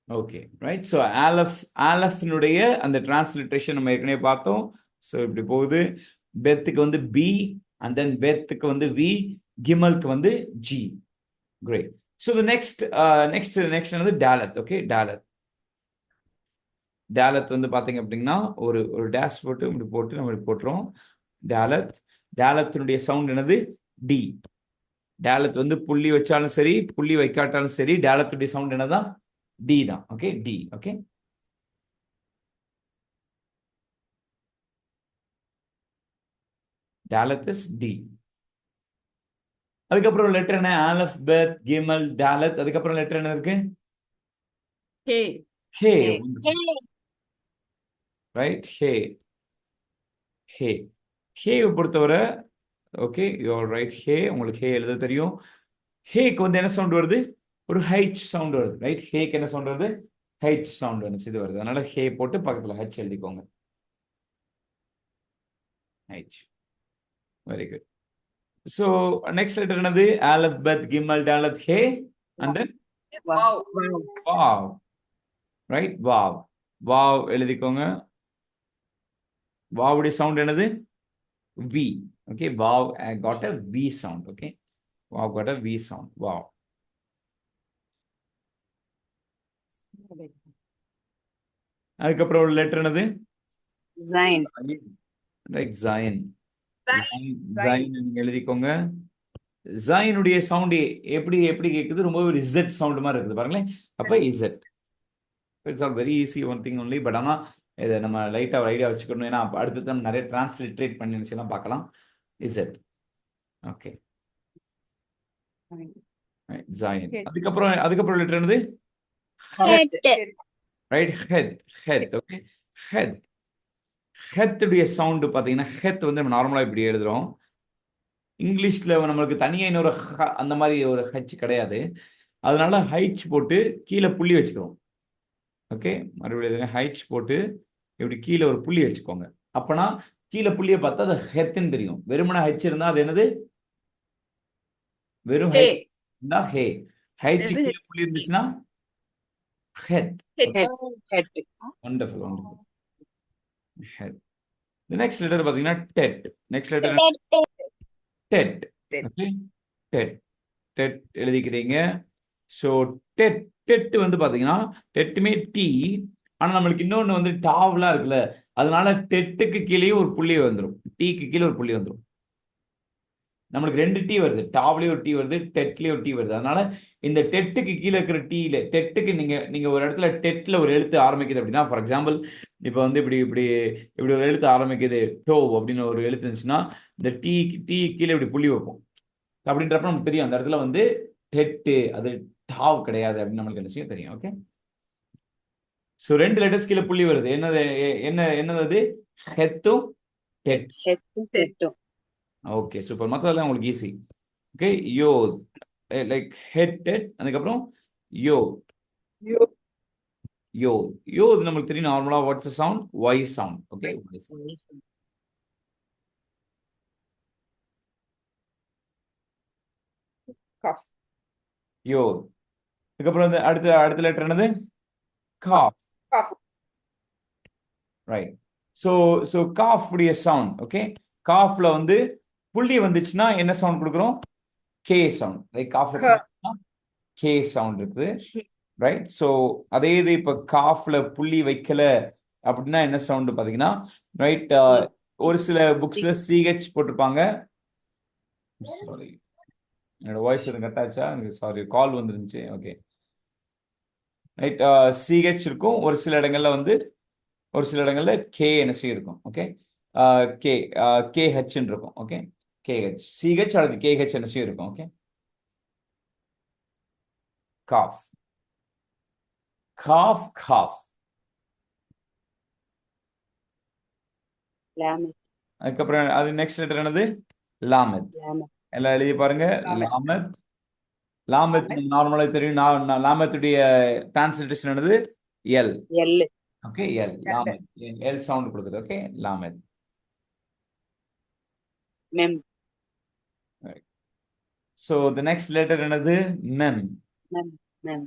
Okay right. So ஆலஃப்னுடைய அந்த transliteration நம்ம ஏற்கனவே பார்த்தோம். ஸோ இப்படி போகுது. பெத்துக்கு வந்து பி, அண்ட் தென் பெத்துக்கு வந்து வி, கிமலுக்கு வந்து ஜி. கிரேட். ஸோ நெக்ஸ்ட் வந்து டாலத். ஓகே, டாலத் வந்து பார்த்தீங்க அப்படின்னா ஒரு ஒரு டேஷ் போட்டு இப்படி போட்டு நம்ம இப்படி போட்டுரும். டாலத்தினுடைய சவுண்ட் என்னது? டி. டாலத் வந்து புள்ளி வச்சாலும் சரி, புள்ளி வைக்காட்டாலும் சரி, டாலத்துடைய சவுண்ட் என்னதான்? டி தான். Okay, D. Okay, dalet is D. அதுக்கப்புறம் லெட்டர் என்ன? Aleph, bet, gimel, dalet. அதுக்கப்புறம் லெட்டர் என்ன இருக்கு? ஹே. ஹே. Hey. ரைட், ஹே. ஹே ஹேவை பொறுத்தவரை ஓகே, யூஆர் ரைட். ஹே, உங்களுக்கு ஹே எழுத தெரியும். ஹேக்கு வந்து என்ன சவுண்ட் வருது? ஒரு ஹைச் சவுண்ட் வருது. ரைட், ஹேக்கு என்ன சவுண்ட் வருது? ஹைச் சவுண்ட் வந்து இது வருது. அதனால ஹே போட்டு பக்கத்தில் ஹச் எழுதிக்கோங்க. H. Very good. So next letter என்னது? Aleph, bet, gimel, dalet, he, and then vav. Vav. Right, vav. Vav எழுதிக்கோங்க. வாவுடைய சவுண்ட் என்னது? V. Okay, wow got a V sound. Okay, wow got a V sound. Wow. அதுக்கப்புறம் ஒரு letter என்னது? Zain. Right, join. Zain. Join நீங்க எழுதிக்கோங்க. ஜாயினுடைய sound எப்படி எப்படி கேட்குது? ரொம்ப ஒரு இசட் சவுண்ட் மாதிரி இருக்குது பாருங்களேன். அப்ப Z. It's all very easy one thing only. But ஆனால் இதை நம்ம லைட்டாக ஒரு ஐடியா வச்சுக்கணும். ஏன்னா அடுத்து நம்ம நிறைய டிரான்ஸ்லிட்ரேட் பண்ணிச்சுன்னா பார்க்கலாம். இசட். Okay, zayin. அதுக்கப்புறம் லெட்டர் என்னது? Het. Right, het. Okay, het. ஹெத்துடைய சவுண்டு பார்த்தீங்கன்னா, ஹெத் வந்து நம்ம நார்மலாக இப்படி எழுதுறோம். இங்கிலீஷில் நம்மளுக்கு தனியாக இன்னொரு அந்த மாதிரி ஒரு ஹச் கிடையாது. அதனால ஹைச் போட்டு கீழே புள்ளி வச்சுக்கிறோம். ஓகே, மறுபடியும் ஹைச் போட்டு இப்படி கீழே ஒரு புள்ளி வச்சுக்கோங்க. அப்பனா கீழே புள்ளியை பார்த்தா அது ஹெத்துன்னு தெரியும். வெறுமன ஹெச் இருந்தால் அது என்னது? வெறும் ஹே. ஹெச் இருந்தா ஹே. ஹைச் கீழே புள்ளி இருந்துச்சுன்னா het. Het. Wonderful, wonderful. Het. Next letter பார்த்தீங்கன்னா tet. Next letter tet. Okay, tet. Tet எழுதிக்கிறீங்க. ஸோ டெட் டெட் வந்து பார்த்தீங்கன்னா டெட்டுமே டி. ஆனால் நம்மளுக்கு இன்னொன்று வந்து டாவ்லாம் இருக்குல்ல, அதனால டெட்டுக்கு கீழே ஒரு புள்ளி வந்துடும், டீக்கு கீழே ஒரு புள்ளி வந்துடும். நம்மளுக்கு ரெண்டு டி வருது. டாவ்லேயே ஒரு டி வருது, டெட்லேயே ஒரு டி வருது. அதனால இந்த டெட்டுக்கு கீழே இருக்கிற டீல, டெட்டுக்கு நீங்க ஒரு இடத்துல டெட்ல ஒரு எழுத்து ஆரம்பிக்குது அப்படின்னா, ஃபார் எக்ஸாம்பிள் இப்போ வந்து இப்படி இப்படி இப்படி ஒரு எழுத்து ஆரம்பிக்குது, டோ அப்படின்னு ஒரு எழுத்து இருந்துச்சுன்னா, இந்த டீ கீழே இப்படி புள்ளி வைப்போம். அப்படின்றப்ப நமக்கு தெரியும் அந்த இடத்துல வந்து டெட்டு, அது டாவ் கிடையாது அப்படின்னு நம்மளுக்கு என்ன செய்யும் தெரியும். ஓகே, ஸோ ரெண்டு லெட்டர்ஸ் கீழே புள்ளி வருது. என்னது அது? ஹெத்தும் டெட். Het. Okay, super. மற்றதெல்லாம் உங்களுக்கு easy. Okay, yod like het tet. அதுக்கப்புறம் யோ யோ யோ இது நம்மளுக்கு தெரியும் நார்மலா. What's sound? Y sound. Okay, kaf. Yod. அதுக்கப்புறம் அடுத்த லெட்டர் என்னது? Kaf. Kaf. Right. So kaf உடைய சவுண்ட். ஓகே, காஃப்ல வந்து புள்ளி வந்துச்சுன்னா என்ன சவுண்ட் கொடுக்குறோம்? K sound. ரைட், காஃப்ல கே சவுண்ட் இருக்குது. ரைட். ஸோ அதே இது இப்போ காஃப்ல புள்ளி வைக்கல அப்படின்னா என்ன சவுண்ட் பார்த்தீங்கன்னா, ரைட், ஒரு சில புக்ஸ்ல சிஹெச் போட்டிருப்பாங்க. சாரி, என்னோட வாய்ஸ் எதுவும் கட்டாச்சா? எனக்கு சாரி, கால் வந்துருந்துச்சு. ஓகே, ரைட், சிஹெச் இருக்கும். ஒரு சில இடங்கள்ல கே என்எஸ்சி இருக்கும். ஓகே, கே கேஹெச்ன்னு இருக்கும். ஓகே, கேஹெச் சிஹெச் அல்லது கேஹெச் என்எஸ்சி இருக்கும். ஓகே, காஃப் காஃப் காஃப். Lamet. அதுக்கப்புறம் அது நெக்ஸ்ட் லெட்டர் என்னது? லாமத். Lamet. எல்லாம் எழுதி பாருங்க. லாமத். லாமத் நார்மலாக தெரியும். லாமத்துடைய டிரான்ஸ்லேஷன் என்னது? L. L. Okay, L. Lamed L sound கொடுக்குது. Okay, lamed. Mem. So the next letter என்னது? Mem. Mem. Mem.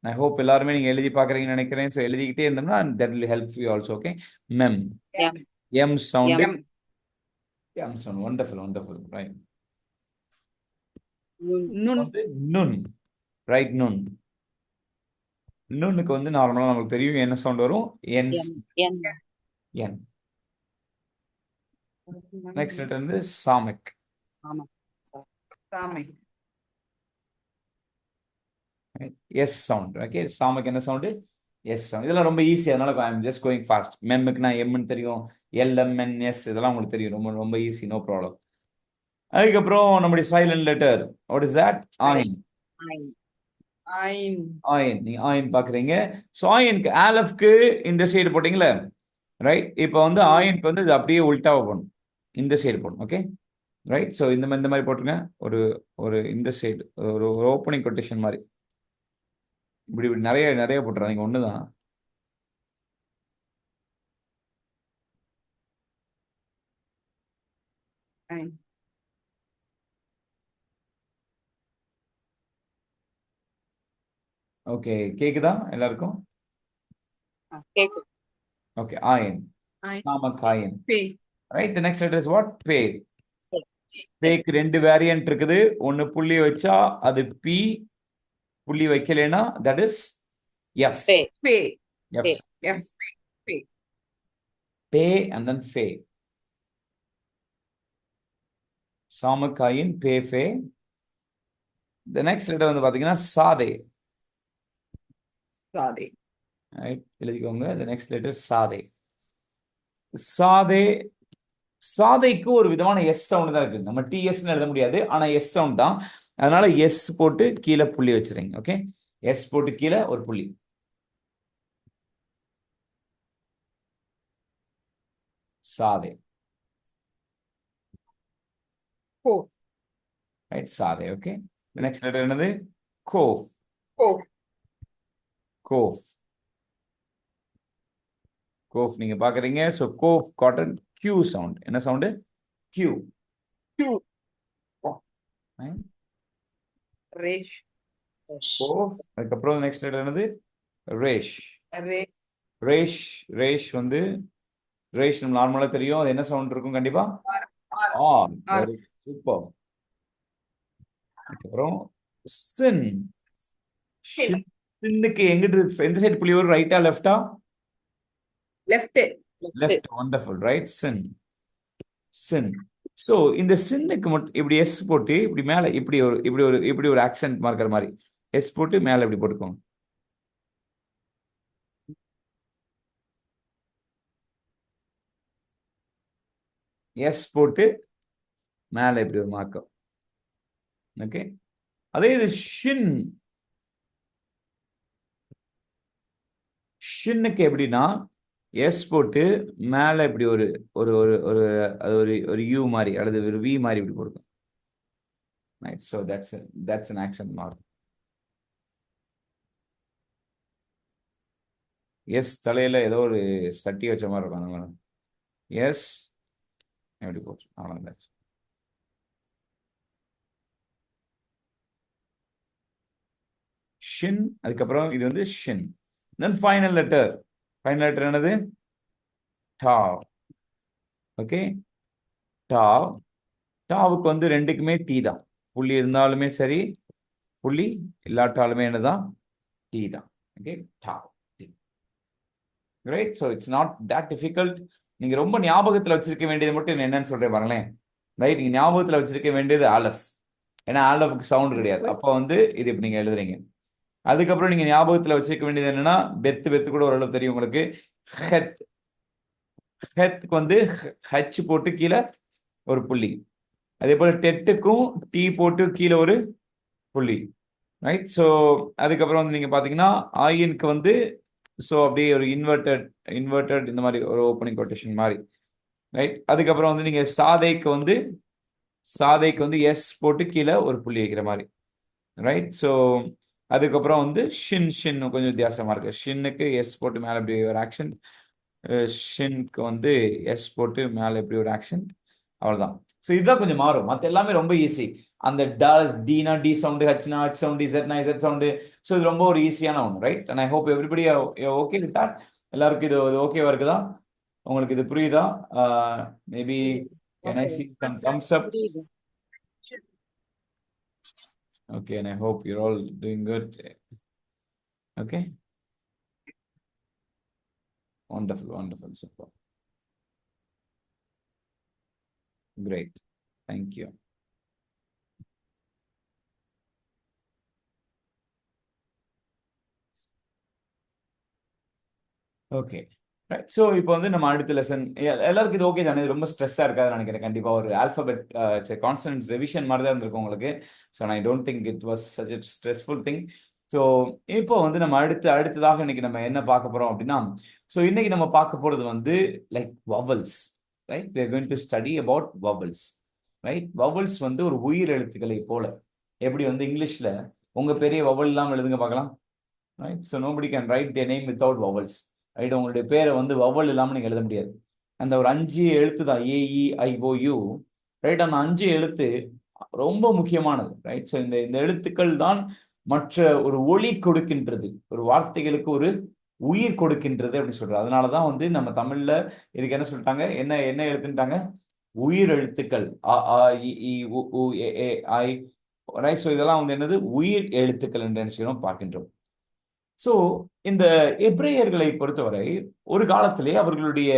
I hope எல்லாருமே நீங்க எழுதி பார்க்குறீங்கன்னு நினைக்கிறேன். ஸோ எழுதிக்கிட்டே இருந்தோம்னா that will help you also. Okay, mem, M. M sound, M. M sound. Wonderful, wonderful. Right. Nun. Nun. வந்து நுண். ரைட், நுண். நுண்ணுக்கு வந்து நார்மலாக நமக்கு தெரியும் என்ன சவுண்ட் வரும். N, N. N. Next letter வந்து சாமக். ஆமா. Stomach. S sound. Okay, samekh என்ன சவுண்டு? S sound. இதெல்லாம் ரொம்ப ஈஸி, அதனால I am just going fast. மெம்முக்குனா எம்னு தெரியும், எல்எம்என்எஸ் இதெல்லாம் உங்களுக்கு தெரியும். ரொம்ப ரொம்ப ஈஸி, நோ ப்ராப்ளம். அதுக்கப்புறம் நம்முடைய silent letter, what is that? ஆயின். Ein. Ein. ஆயின், நீங்க ஆயின் பாக்குறீங்க. ஸோ ஆயினுக்கு ஆலஃப்க்கு இந்த சைடு போட்டீங்களே, ரைட்? இப்போ வந்து ஆயினுக்கு வந்து இது அப்படியே உல்டாவை போடணும், இந்த சைடு போடணும். Okay, right. ஸோ இந்த மாதிரி போட்டுருங்க. ஒரு ஒரு இந்த சைடு ஒரு ஓப்பனிங் கொட்டேஷன் மாதிரி இப்படி இப்படி நிறைய நிறைய போட்டுறாங்க, ஒன்று தான். Ein. ஓகே, கேக்குதா எல்லாருக்கும்? கேக்குது. ஓகே, ஆயின், Ein. Samekh ayin. P. Right, the next letter is what? Pe. P. பேக்கு ரெண்டு வேரியன்ட் இருக்குது. ஒன்று புள்ளி வச்சா அது பி, புள்ளி வைக்கலைன்னா that is F. P. P. F. F. P. Pe and then fe. Samekh ayin, பே, ஃபே. தி நெக்ஸ்ட் லெட்டர் வந்து பாத்தீங்கன்னா சாதே. Sade. ரைட், எழுதிக்கோங்க. தி நெக்ஸ்ட் லெட்டர் சாதே. சாதே, சாதைக்கு ஒரு விதமான எஸ் சவுண்ட் தான் இருக்கு. நம்ம டிஎஸ்ன்னு எழுத முடியாது, ஆனா எஸ் சவுண்ட் தான். அதனால எஸ் போட்டு கீழே புள்ளி வச்சிருங்க. ஓகே, எஸ் போட்டு கீழே ஒரு புள்ளி. Tsade. Ko. Right, tsade. Okay, next letter என்னது? கோஃப். Ko. கோஃப். கோஃப் நீங்க பாக்குறீங்க. ஸோ கோஃப் காட்டன் கியூ சவுண்ட். என்ன sound? Q. Q. Right? Resh. Qof. அதுக்கப்புறம் நெக்ஸ்ட் லெட்டர் என்னது? ரேஷ். Re. ரேஷ். ரேஷ் வந்து ரேஷ் நம்ம நார்மலாக தெரியும், அது என்ன சவுண்ட் இருக்கும் கண்டிப்பா? R. R. R. Very super. அதுக்கப்புறம் சின். Sin. சின்னுக்கு எங்கிட்டு எந்த சைடு புள்ளி வரும்? ரைட்டா லெஃப்டா? Left. லெஃப்ட். வண்டர்ஃபுல். ரைட், சின். சின். ஸோ இந்த சின்னுக்கு மட்டும் இப்படி எஸ் போட்டு இப்படி மேலே இப்படி ஒரு ஆக்சென்ட் மார்க்கர் மாதிரி எஸ் போட்டு மேலே இப்படி போட்டுக்கோங்க. எஸ் போட்டு மேலே இப்படி ஒரு மார்க்கம். ஓகே, அதே இது ஷின். ஷின்னுக்கு எப்படின்னா எஸ் போட்டு மேலே இப்படி ஒரு ஒரு ஒரு ஒரு அது ஒரு யூ மாதிரி அல்லது ஒரு வி மாதிரி இப்படி போடுக்கும். Right, so that's an accent mark. எஸ் தலையில ஏதோ ஒரு சட்டி வச்ச மாதிரி இருக்கும் அந்த மாதிரி. எஸ் எப்படி போச்சு, அவ்வளோ. ஷின். அதுக்கப்புறம் இது வந்து shin. Then final letter. Final letter என்னது? டாவ். ஓகே, டாவ். டாவுக்கு வந்து ரெண்டுக்குமே டி தான். புள்ளி இருந்தாலுமே சரி, புள்ளி இல்லாட்டாலுமே என்னதான்? டி தான். Okay, Tao. Right, so it's not that difficult. நீங்க ரொம்ப ஞாபகத்தில் வச்சிருக்க வேண்டியது மட்டும் என்னன்னு சொல்றேன் பாருங்களேன். ரைட், நீங்க ஞாபகத்தில் வச்சிருக்க வேண்டியது ஆலஃப். ஏன்னா ஆலஃபுக்கு சவுண்ட் கிடையாது. அப்போ வந்து இது இப்படி நீங்க எழுதுறீங்க. அதுக்கப்புறம் நீங்க ஞாபகத்தில் வச்சிருக்க வேண்டியது என்னன்னா, பெத்து கூட ஓரளவு தெரியும் உங்களுக்கு. ஹெத். ஹெத்துக்கு வந்து ஹச் போட்டு கீழே ஒரு புள்ளி. அதே போல டெட்டுக்கும் டி போட்டு கீழே ஒரு புள்ளி. ரைட், ஸோ அதுக்கப்புறம் வந்து நீங்க பாத்தீங்கன்னா ஆயினுக்கு வந்து ஸோ அப்படியே ஒரு இன்வெர்டட் இந்த மாதிரி ஒரு ஓப்பனிங் கொட்டேஷன் மாதிரி. ரைட், அதுக்கப்புறம் வந்து நீங்க சாதைக்கு வந்து எஸ் போட்டு கீழே ஒரு புள்ளி வைக்கிற மாதிரி. ரைட், ஸோ அதுக்கப்புறம் வந்து ஷின் கொஞ்சம் வித்தியாசமா இருக்கு. ஷின்னுக்கு எஸ் போட்டு மேலே இப்படி ஒரு ஆக்ஷன், ஷின்க்கு வந்து எஸ் போட்டு மேலே இப்படி ஒரு ஆக்ஷன், அவ்வளோதான். ஸோ இதுதான் கொஞ்சம் மாறும். மற்ற எல்லாமே ரொம்ப ஈஸி. அந்த டீனா டி சவுண்டு, ஹச்னா ஹச் சவுண்டு, இசட்னா இசட் சவுண்டு. ஸோ இது ரொம்ப ஒரு ஈஸியான ஒன்று, right? And I hope everybody okay with that. எல்லாருக்கும் இது ஓகேவா இருக்குதா? உங்களுக்கு இது புரியுதா? Maybe can I see some thumbs up? புரியுது. Okay, and I hope you're all doing good. Okay. Wonderful, wonderful, super. Great. Thank you. Okay, right. So இப்போ வந்து நம்ம அடுத்த லெசன் எல்லாருக்கும் இது ஓகே தானே? இது ரொம்ப ஸ்ட்ரெஸ்ஸாக இருக்காதுன்னு நினைக்கிறேன். கண்டிப்பாக ஒரு ஆல்ஃபபெட் கான்சனன்ஸ் ரிவிஷன் மாதிரி தான் இருந்திருக்கும் உங்களுக்கு. So I don't think it was such a stressful thing. So இப்போ வந்து நம்ம அடுத்ததாக இன்னைக்கு நம்ம என்ன பார்க்க போகிறோம் அப்படின்னா, ஸோ இன்னைக்கு நம்ம பார்க்க போகிறது வந்து like vowels, right? we are going to study about vowels, right? Vowels வந்து ஒரு உயிர் எழுத்துக்களை போல. எப்படி வந்து இங்கிலீஷில் உங்கள் பெரிய வவல் இல்லாமல் எழுதுங்க பார்க்கலாம், right? So nobody can write their name without vowels, right? உங்களுடைய பேரை வந்து வவல் இல்லாமல் நீங்கள் எழுத முடியாது. அந்த ஒரு 5 எழுத்து தான் AEIOU, ரைட்? அந்த 5 எழுத்து ரொம்ப முக்கியமானது, ரைட்? ஸோ இந்த எழுத்துக்கள் தான் மற்ற ஒரு ஒளி கொடுக்கின்றது, ஒரு வார்த்தைகளுக்கு ஒரு உயிர் கொடுக்கின்றது அப்படின்னு சொல்றாரு. அதனால தான் வந்து நம்ம தமிழ்ல இதுக்கு என்ன சொல்லிட்டாங்க, என்ன எழுத்துட்டாங்க? உயிர் எழுத்துக்கள். அ ஆ இ ஈ உ ஊ ஏ ஏ ஐ, ரைட்? ஸோ இதெல்லாம் வந்து என்னது? உயிர் எழுத்துக்கள் என்று என்ன செய்யணும் பார்க்கின்றோம். ஸோ இந்த எபிரேயர்களை பொறுத்தவரை ஒரு காலத்திலே அவர்களுடைய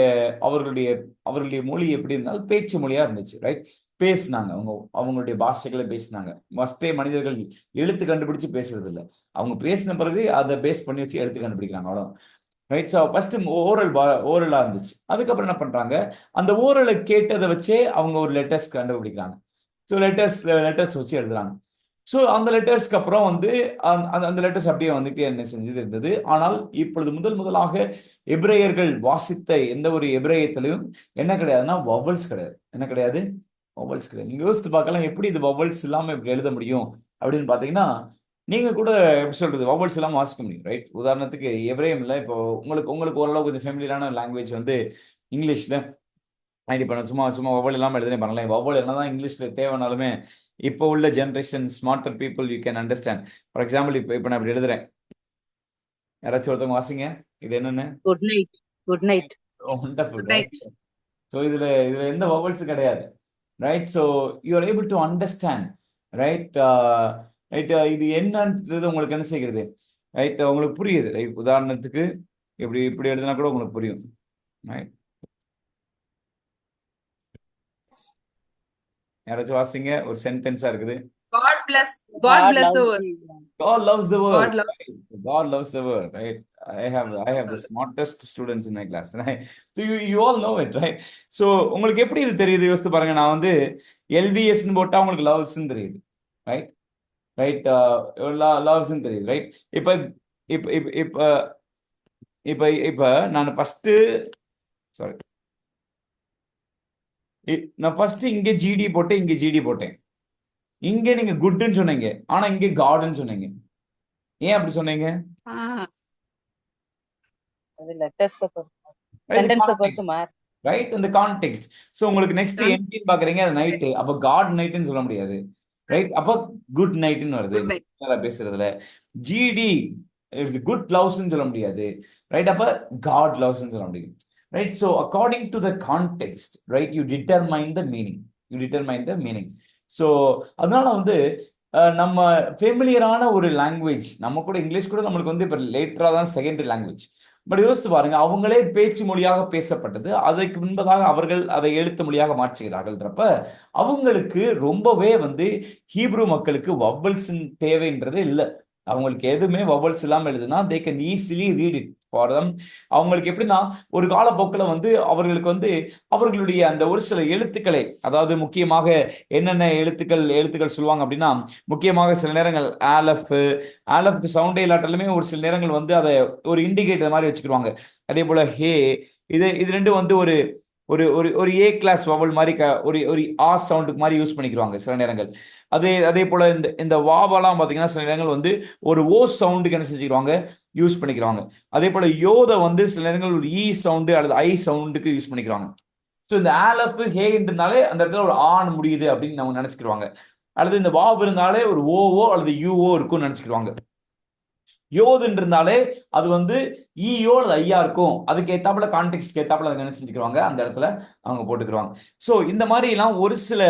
அவர்களுடைய அவர்களுடைய மொழி எப்படி இருந்தால் பேச்சு மொழியா இருந்துச்சு, ரைட்? பேசினாங்க, அவங்களுடைய பாஷைகளை பேசினாங்க. ஃபர்ஸ்டே மனிதர்கள் எழுத்து கண்டுபிடிச்சு பேசுறது இல்லை, அவங்க பேசின பிறகு அதை பேஸ் பண்ணி வச்சு எழுத்து கண்டுபிடிக்கிறாங்க, அவ்வளோ, ரைட்? ஸோ ஃபர்ஸ்ட் ஓரலா இருந்துச்சு. அதுக்கப்புறம் என்ன பண்றாங்க, அந்த ஓரலை கேட்டதை வச்சே அவங்க ஒரு லெட்டர்ஸ் கண்டுபிடிக்கிறாங்க. ஸோ லெட்டர்ஸ் வச்சு எழுதுறாங்க. ஸோ அந்த லெட்டர்ஸ்க்கு அப்புறம் வந்து அந்த லெட்டர்ஸ் அப்படியே வந்துட்டு என்ன செஞ்சது இருந்தது. ஆனால் இப்பொழுது முதலாக எபிரேயர்கள் வாசித்த எந்த ஒரு எபிரேயத்திலையும் என்ன கிடையாதுன்னா வவல்ஸ் கிடையாது. என்ன கிடையாது? வவல்ஸ் கிடையாது. நீங்க யோசித்து பார்க்கலாம், எப்படி இது வவல்ஸ் இல்லாம இப்படி எழுத முடியும் அப்படின்னு பாத்தீங்கன்னா, நீங்க கூட எப்படி சொல்றது, வவல்ஸ் இல்லாம வாசிக்க முடியும், ரைட்? உதாரணத்துக்கு எபிரேயம் இல்லை, இப்போ உங்களுக்கு ஓரளவு கொஞ்சம் ஃபெமிலியரான லாங்குவேஜ் வந்து இங்கிலீஷ்ல இப்போ சும்மா வவல் இல்லாமல் எழுதுனே பண்ணலாம். வவல் என்னதான் இங்கிலீஷ்ல தேவைனாலுமே இப்போ உள்ள generation smarter people you can understand. For example இப்போ நான் இப்படி எழுதுறேன், யாராச்சும் ஒருத்தவங்க வாசிங்க, இது என்னன்னு? Good night. Good night. Wonderful, right? So இதுல எந்த வவல்ஸ் கிடையாது, right? So you are able to understand, right? இது என்னன்றது உங்களுக்கு என்ன செய்கிறது, ரைட்? உங்களுக்கு புரியுது, ரைட்? உதாரணத்துக்கு இப்படி எழுதுனா கூட உங்களுக்கு புரியும், ரைட்? யாராச்சும் வாசிங்க, ஒரு சென்டென்ஸா இருக்குது. God bless the world. God loves the world. God loves- Right? God loves the world, right? I have the smartest students in my class, right? So you all know it, right? So உங்களுக்கு எப்படி இது தெரியுது யோசித்து பாருங்க. நான் வந்து LVSன்னு போட்டா உங்களுக்கு லவ்ஸ்ன்னு தெரியுது, ரைட்? ரைட்? லவ்ஸ்ன்னு தெரியுது, ரைட்? இப்ப இப்ப இப்ப இப்ப இப்ப இப்ப நான் ஃபர்ஸ்ட் இங்க ஜிடி போட்டேன், இங்க ஜிடி போட்டேன். இங்க நீங்க குட்னு சொன்னீங்க, ஆனா இங்க காட்னு சொன்னீங்க. ஏன் அப்படி சொன்னீங்க? அது லெட்டர்ஸ் சென்டென்ஸ் பொறுத்து மாறு, ரைட்? இந்த கான்டெக்ஸ்ட். சோ உங்களுக்கு நெக்ஸ்ட் என்டி பாக்குறீங்க, அது நைட், அப்ப காட் நைட்னு சொல்ல முடியாது, ரைட்? அப்ப குட் நைட்னு வருது. Good night. பேசுறதுல ஜிடி குட் லவ்ஸ்னு சொல்ல முடியாது, ரைட்? அப்ப காட் லவ்ஸ்னு சொல்ல முடியும், right? So according to the context, right, you determine the meaning. So அதனால வந்து நம்ம ஃபெமிலியரான ஒரு லாங்குவேஜ், நம்ம கூட இங்கிலீஷ் கூட நம்மளுக்கு வந்து இப்போ லேட்டராக தான் செகண்டரி லாங்குவேஜ். பட் யோசித்து பாருங்க, அவங்களே பேச்சு மொழியாக பேசப்பட்டது, அதற்கு முன்பதாக அவர்கள் அதை எழுத்து மொழியாக மாற்றுகிறார்கள்ன்றப்ப அவங்களுக்கு ரொம்பவே வந்து ஹீப்ரு மக்களுக்கு வவல்ஸ் தேவைன்றது இல்லை. அவங்களுக்கு எதுவுமே வவல்ஸ் இல்லாமல் எழுதுனா they can easily read it for them. அவங்களுக்கு எப்படின்னா ஒரு காலப்போக்கில் வந்து அவர்களுக்கு வந்து அவர்களுடைய அந்த ஒரு சில எழுத்துக்களை, அதாவது முக்கியமாக என்னென்ன எழுத்துக்கள் சொல்லுவாங்க அப்படின்னா, முக்கியமாக சில நேரங்கள் ஆலஃப்க்கு சவுண்டே இல்லாட்டாலுமே ஒரு சில நேரங்கள் வந்து அதை ஒரு இண்டிகேட்டர் மாதிரி வச்சுக்கிடுவாங்க. அதே போல ஹே, இது ரெண்டும் வந்து ஒரு ஒரு ஒரு ஏ கிளாஸ் வவல் மாதிரி ஒரு ஆ சவுண்டுக்கு மாதிரி யூஸ் பண்ணிக்கிறாங்க சில நேரங்கள். அதே போல இந்த வாவெல்லாம் பார்த்தீங்கன்னா சில நேரங்கள் வந்து ஒரு ஓ சவுண்டுக்கு என்ன செஞ்சுக்கிறாங்க, யூஸ் பண்ணிக்கிறாங்க. அதே போல யோத வந்து சில நேரங்கள் ஒரு இ சவுண்டு அல்லது ஐ சவுண்டுக்கு யூஸ் பண்ணிக்கிறாங்க. ஸோ இந்த ஆலஃப் ஹேன்றனாலே அந்த இடத்துல ஒரு ஆன் முடியுது அப்படின்னு நம்ம நினைச்சுக்கிடுவாங்க. அல்லது இந்த வாவ் இருந்தாலே ஒரு ஓவோ அல்லது யூஓ இருக்கும்னு நினைச்சுக்கிடுவாங்க. யோதுன்னு இருந்தாலே அது வந்து ஈயோ அல்லது ஐயா இருக்கும். அதுக்கு ஏத்தாப்புல கான்டெக்ட் ஏத்தாப்புல அதை நினைச்சுக்கிறாங்க, அந்த இடத்துல அவங்க போட்டுக்கிறாங்க. ஸோ இந்த மாதிரி எல்லாம் ஒரு சில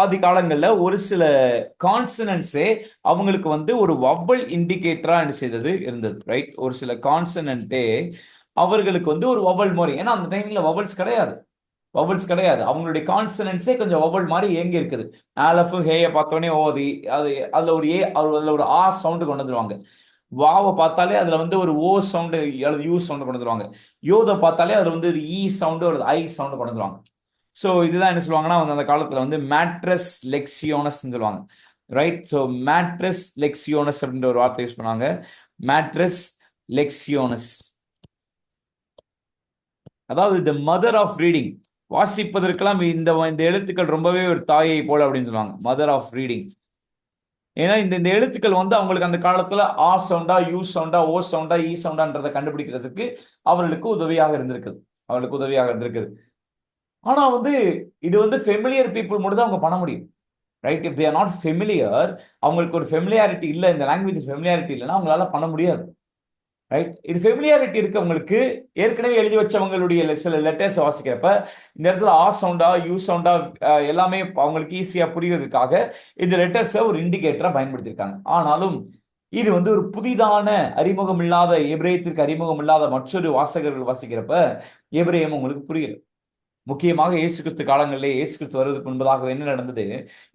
ஆதி காலங்கள்ல ஒரு சில கான்சனன்ஸே அவங்களுக்கு வந்து ஒரு வவ்வல் இண்டிகேட்டரா என்ன செய்தது இருந்தது, ரைட்? ஒரு சில கான்சனன்ட்டே அவர்களுக்கு வந்து ஒரு வவ்வல் மாதிரி, ஏன்னா அந்த டைம்ல வவ்வல்ஸ் கிடையாது. அவங்களுடைய கான்சனன்ஸே கொஞ்சம் வவ்வல் மாதிரி ஏங்கி இருக்குது. ஆலஃபு ஹேய பார்த்தோன்னே ஓதி அது அதுல ஒரு அதுல ஒரு ஆ சவுண்டு கொண்டு வந்துருவாங்க. வாவை பார்த்தாலே அதுல வந்து ஒரு ஓ சவுண்டு அல்லது யூ சவுண்டு கொண்டு வந்துருவாங்க. யோதை பார்த்தாலே அதுல வந்து ஒரு இ சவுண்டு அல்லது ஐ சவுண்டு கொண்டு வந்துருவாங்க. ஸோ இதுதான் என்ன சொல்லுவாங்கன்னா அந்த காலத்துல வந்து மேட்ரஸ் லெக்சியோனஸ் சொல்லுவாங்க, ரைட்? ஸோ மேட்ரஸ் லெக்சியோனஸ் அப்படின்ற ஒரு வார்த்தை யூஸ் பண்ணாங்க. மேட்ரஸ் லெக்சியோனஸ், அதாவது த மதர் ஆஃப் ரீடிங். வாசிப்பதற்கெல்லாம் இந்த எழுத்துக்கள் ரொம்பவே ஒரு தாயை போல அப்படின்னு சொல்லுவாங்க, மதர் ஆஃப் ரீடிங். ஏன்னா இந்த எழுத்துக்கள் வந்து அவங்களுக்கு அந்த காலத்துல ஆ சவுண்டா, யூ சவுண்டா, ஓ சவுண்டா, இ சவுண்டான்றதை கண்டுபிடிக்கிறதுக்கு அவர்களுக்கு உதவியாக இருந்திருக்குது. ஆனா வந்து இது வந்து ஃபெமிலியர் பீப்புள் மட்டும் தான் அவங்க பண்ண முடியும், right? If they are not familiar, அவங்களுக்கு ஒரு ஃபெமிலியாரிட்டி இல்லை, இந்த லாங்குவேஜ் ஃபெமிலியாரிட்டி இல்லைன்னா அவங்களால பண்ண முடியாது, ரைட்? இது ஃபெமிலியாரிட்டி இருக்கவங்களுக்கு ஏற்கனவே எழுதி வச்சவங்களுடைய சில லெட்டர்ஸ் வாசிக்கிறப்ப இந்த இடத்துல ஆ சவுண்டா, யூ சவுண்டா எல்லாமே அவங்களுக்கு ஈஸியா புரிவதற்காக இந்த லெட்டர்ஸை ஒரு இண்டிகேட்டரா பயன்படுத்தியிருக்காங்க. ஆனாலும் இது வந்து ஒரு புதிதான அறிமுகம் இல்லாத, எபிரேயத்திற்கு அறிமுகம் இல்லாத மற்றொரு வாசகர்கள் வாசிக்கிறப்ப எபிரேயம் உங்களுக்கு புரியல. முக்கியமாக இயேசு கிறிஸ்து காலங்களிலே, இயேசு கிறிஸ்து வருவதற்கு முன்பதாக என்ன நடந்தது?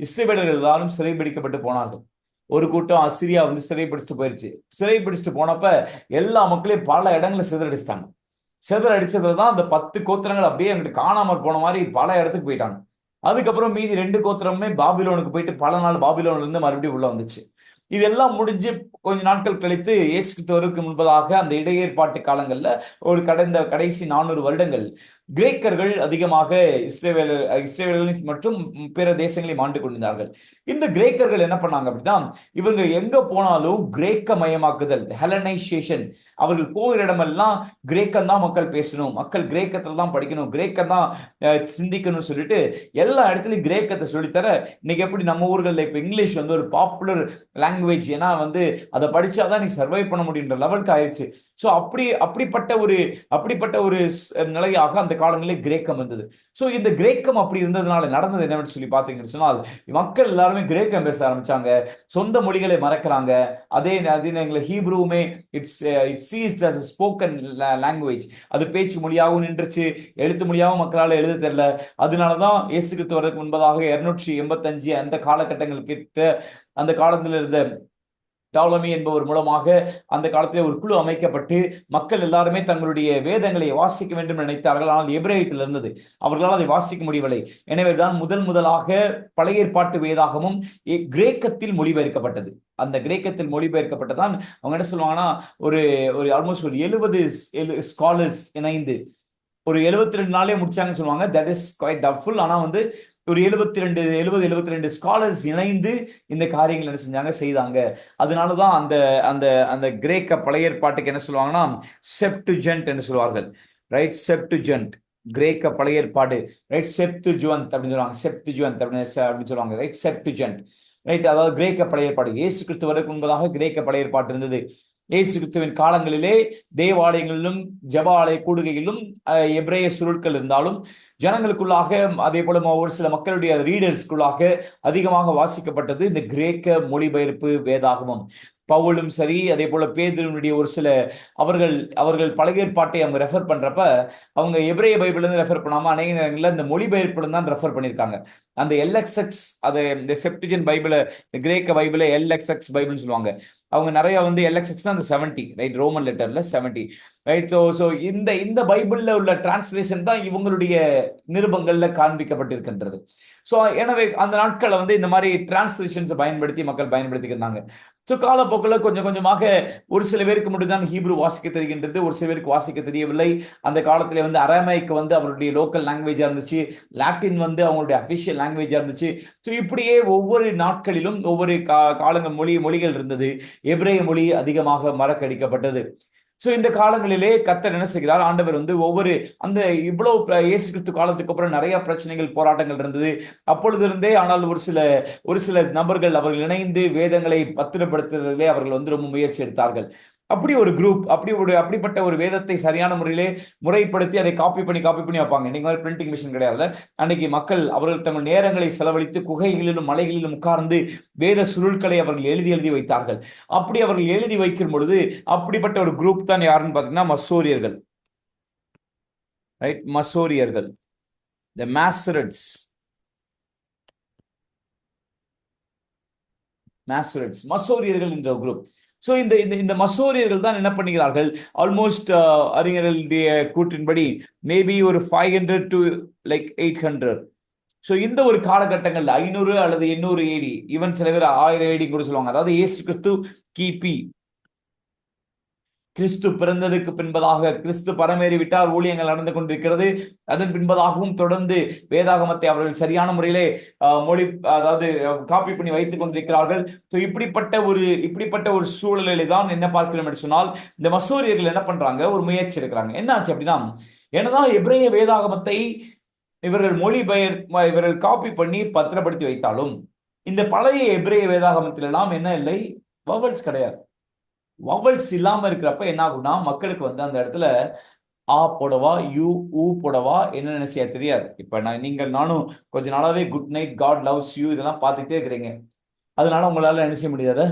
இஸ்ரவேலர்கள் எல்லாரும் சிறைபிடிக்கப்பட்டு போனார்கள். ஒரு கூட்டம் அசிரியா வந்து சிறைபிடிச்சிட்டு போயிருச்சு. சிறைபிடிச்சிட்டு போனப்ப எல்லா மக்களையும் பல இடங்களை சிதறடிச்சிட்டாங்க. சிதறடிச்சதுல தான் அந்த 10 கோத்திரங்கள் அப்படியே அங்கிட்டு காணாமல் போன மாதிரி பல இடத்துக்கு போயிட்டாங்க. அதுக்கப்புறம் மீதி 2 கோத்திரமுமே பாபிலோனுக்கு போயிட்டு பல நாள் பாபிலோன்ல இருந்து மறுபடியும் உள்ள வந்துச்சு. இதெல்லாம் முடிஞ்சு கொஞ்ச நாட்கள் கழித்து இயேசு கிறிஸ்துவுக்கு முன்பதாக அந்த இடையேற்பாட்டு காலங்கள்ல ஒரு கடைசி 400 வருடங்கள் கிரேக்கர்கள் அதிகமாக இஸ்ரேவேல் மற்றும் பிற தேசங்களையும் ஆண்டு கொண்டிருந்தார்கள். இந்த கிரேக்கர்கள் என்ன பண்ணாங்க அப்படின்னா, இவங்க எங்க போனாலும் கிரேக்க மயமாக்குதல், ஹெலனைசேஷன். அவர்கள் போகிற இடமெல்லாம் கிரேக்கம் தான் மக்கள் பேசணும், மக்கள் கிரேக்கத்துல தான் படிக்கணும், கிரேக்கம் தான் சிந்திக்கணும்னு சொல்லிட்டு எல்லா இடத்துலயும் கிரேக்கத்தை சொல்லித்தர, இன்னைக்கு எப்படி நம்ம ஊர்களில் இப்ப இங்கிலீஷ் வந்து ஒரு பாப்புலர் லாங்குவேஜ், ஏன்னா வந்து அதை படிச்சாதான் நீ சர்வை பண்ண முடியுன்ற லெவலுக்கு ஆயிடுச்சு. ஸோ அப்படிப்பட்ட ஒரு நிலையாக அந்த காலங்களில் கிரேக்கம் இருந்தது. ஸோ இந்த கிரேக்கம் அப்படி இருந்ததுனால நடந்தது என்னன்னு சொல்லி பார்த்தீங்கன்னு சொன்னால், மக்கள் எல்லாருமே கிரேக்கம் பேச ஆரம்பிச்சாங்க, சொந்த மொழிகளை மறக்கிறாங்க. அதே ஹீப்ரூவுமே it's ceased as spoken language, அது பேச்சு மொழியாகவும் நின்றுச்சு, எழுத்து மொழியாகவும் மக்களால் எழுத தெரியல. அதனாலதான் இயேசு கிறிஸ்து வரதுக்கு முன்பதாக 285 அந்த காலகட்டங்கள் கிட்ட அந்த காலத்தில் இருந்த டாலமி என்பவர் மூலமாக அந்த காலத்திலே ஒரு குழு அமைக்கப்பட்டு மக்கள் எல்லாருமே தங்களுடைய வேதங்களை வாசிக்க வேண்டும் நினைத்தார்கள். ஆனால் எபிரேயத்தில் இருந்தது, அவர்களால் அதை வாசிக்க முடியவில்லை. எனவேதான் முதலாக பழைய ஏற்பாட்டு வேதாகமும் கிரேக்கத்தில் மொழிபெயர்க்கப்பட்டது. அந்த கிரேக்கத்தில் மொழிபெயர்க்கப்பட்டதான் அவங்க என்ன சொல்லுவாங்கன்னா, ஒரு ஒரு ஆல்மோஸ்ட் ஒரு 70 ஸ்காலர்ஸ் இணைந்து ஒரு 72 நாளே முடிச்சாங்கன்னு சொல்லுவாங்க. That is quite toughful. ஆனா வந்து ஒரு 72 ஸ்காலர்ஸ் இணைந்து இந்த காரியங்கள் என்ன செய்தாங்க. அதனாலதான் அந்த அந்த அந்த கிரேக்க பழைய ஏற்பாட்டுக்கு என்ன சொல்லுவாங்கன்னா செப்டுஜென்ட் என்று சொல்வார்கள், ரைட்? செப்டுஜென்ட் கிரேக்க பழைய ஏற்பாடு, ரைட்? செப்துஜுவந்த் அப்படின்னு சொல்லுவாங்க, செப்துஜுவந்த் அப்படின்னு சொல்லுவாங்க, ரைட்? செப்டுஜென்ட், ரைட்? அதாவது கிரேக்க பழைய ஏற்பாடு. இயேசு கிறிஸ்து வரதுக்கு முன்பதாக கிரேக்க பழைய ஏற்பாடு இருந்தது. இயேசு கிறிஸ்துவின் காலங்களிலே தேவாலயங்களிலும் ஜெப ஆலய கூடுகையிலும் எபிரேய சுருட்கள் இருந்தாலும் ஜனங்களுக்குள்ளாக, அதே போல ஒரு சில மக்களுடைய ரீடர்ஸ்குள்ளாக அதிகமாக வாசிக்கப்பட்டது இந்த கிரேக்க மொழிபெயர்ப்பு வேதாகமம். பவுலும் சரி, அதே போல பேதுருவினுடைய ஒரு சில அவர்கள் பழைய ஏற்பாட்டை அவங்க ரெஃபர் பண்றப்ப அவங்க எபிரேய பைபிள் இருந்து ரெஃபர் பண்ணாம அநேக நேரங்களில் இந்த மொழிபெயர்ப்புல தான் ரெஃபர் பண்ணியிருக்காங்க. அந்த எல்எக்ஸ்எக்ஸ், அதை இந்த செப்டிஜன் பைபிளை, இந்த கிரேக்க பைபிளை எல்எக்ஸ்எக்ஸ் பைபிள்னு சொல்லுவாங்க. அவங்க நிறைய வந்து எல்எக்ஸ்எக்ஸ் தான் அந்த 70, ரைட்? ரோமன் லெட்டர்ல 70, ரைட்? ஸோ இந்த பைபிள்ல உள்ள டிரான்ஸ்லேஷன் தான் இவங்களுடைய நிருபங்கள்ல காண்பிக்கப்பட்டிருக்கின்றது. ஸோ எனவே அந்த நாட்களை வந்து இந்த மாதிரி டிரான்ஸ்லேஷன்ஸை பயன்படுத்தி மக்கள் பயன்படுத்திக்கிறாங்க. ஸோ காலப்போக்கில் கொஞ்சம் கொஞ்சமாக ஒரு சில பேருக்கு மட்டும்தான் ஹீப்ரு வாசிக்க தெரிகின்றது, ஒரு சில பேருக்கு வாசிக்க தெரியவில்லை. அந்த காலத்தில் வந்து அரமைக்கு வந்து அவருடைய லோக்கல் லாங்குவேஜாக இருந்துச்சு, லாட்டின் வந்து அவங்களுடைய அஃபிஷியல் லாங்குவேஜாக இருந்துச்சு. ஸோ இப்படியே ஒவ்வொரு நாட்களிலும் ஒவ்வொரு மொழிகள் இருந்தது. எபிரேய மொழி அதிகமாக மறக்கடிக்கப்பட்டது. சோ இந்த காலங்களிலே கர்த்தர் என்ன செய்கிறார், ஆண்டவர் வந்து ஒவ்வொரு அந்த இவ்வளவு இயேசு கிறிஸ்து காலத்துக்கு அப்புறம் நிறைய பிரச்சனைகள் போராட்டங்கள் இருந்தது அப்பொழுது இருந்தே. ஆனால் ஒரு சில நபர்கள் அவர்கள் இணைந்து வேதங்களை பத்திரப்படுத்துவதிலே அவர்கள் வந்து ரொம்ப முயற்சி எடுத்தார்கள். அப்படி ஒரு குரூப், அப்படிப்பட்ட ஒரு வேதத்தை சரியான முறையிலே முறைப்படுத்தி அதை காப்பி பண்ணி வைப்பாங்க. இன்னைக்கு மாதிரி பிரிண்டிங் மிஷின் கிடையாது. அன்னைக்கு மக்கள் அவர்கள் தங்கள் நேரங்களை செலவழித்து குகைகளிலும் மலைகளிலும் உட்கார்ந்து வேத சுருட்களை அவர்கள் எழுதி எழுதி வைத்தார்கள். அப்படி அவர்கள் எழுதி வைக்கும் பொழுது அப்படிப்பட்ட ஒரு குரூப் தான் யாருன்னு பாத்தீங்கன்னா மசோரியர்கள். ரைட், மசோரியர்கள், த மாசரட்ஸ். மசோரியர்கள் என்ற குரூப். சோ இந்த மசோரியர்கள் தான் என்ன பண்ணுகிறார்கள், ஆல்மோஸ்ட் அறிஞர்களுடைய கூற்றின்படி மேபி ஒரு 500 to like 800. சோ இந்த ஒரு காலகட்டங்கள் 500 அல்லது 800 ஏடி, ஈவன் சில பேர் 1000 ஏடி கூட சொல்லுவாங்க. அதாவது இயேசு கிறிஸ்து கிபி, கிறிஸ்து பிறந்ததுக்கு பின்பதாக, கிறிஸ்து பரமேறி விட்டார், ஊழியங்கள் நடந்து கொண்டிருக்கிறது. அதன் பின்பதாகவும் தொடர்ந்து வேதாகமத்தை அவர்கள் சரியான முறையிலே மொழி அதாவது காப்பி பண்ணி வைத்துக் கொண்டிருக்கிறார்கள். இப்படிப்பட்ட ஒரு சூழலிலே தான் என்ன பார்க்கிறோம் என்று சொன்னால், இந்த மசோரியர்கள் என்ன பண்றாங்க, ஒரு முயற்சி எடுக்கிறாங்க. என்ன ஆச்சு அப்படின்னா, என்னதான் எபிரேய வேதாகமத்தை இவர்கள் காப்பி பண்ணி பத்திரப்படுத்தி வைத்தாலும் இந்த பழைய எபிரேய வேதாகமத்தில் எல்லாம் என்ன இல்லை, வவல்ஸ் கிடையாது. வவல்ஸ் இல்லாம இருக்கிறப்ப என்ன ஆகும்னா, மக்களுக்கு வந்து அந்த இடத்துல ஆ போடவா, யூ ஊ போடவா என்ன நினைச்சியா தெரியாது. இப்ப நானும் கொஞ்ச நாளாவே good night, God loves you இதெல்லாம் பார்த்துட்டே இருக்கிறீங்க. அதனால உங்களால என்ன செய்ய முடியாது,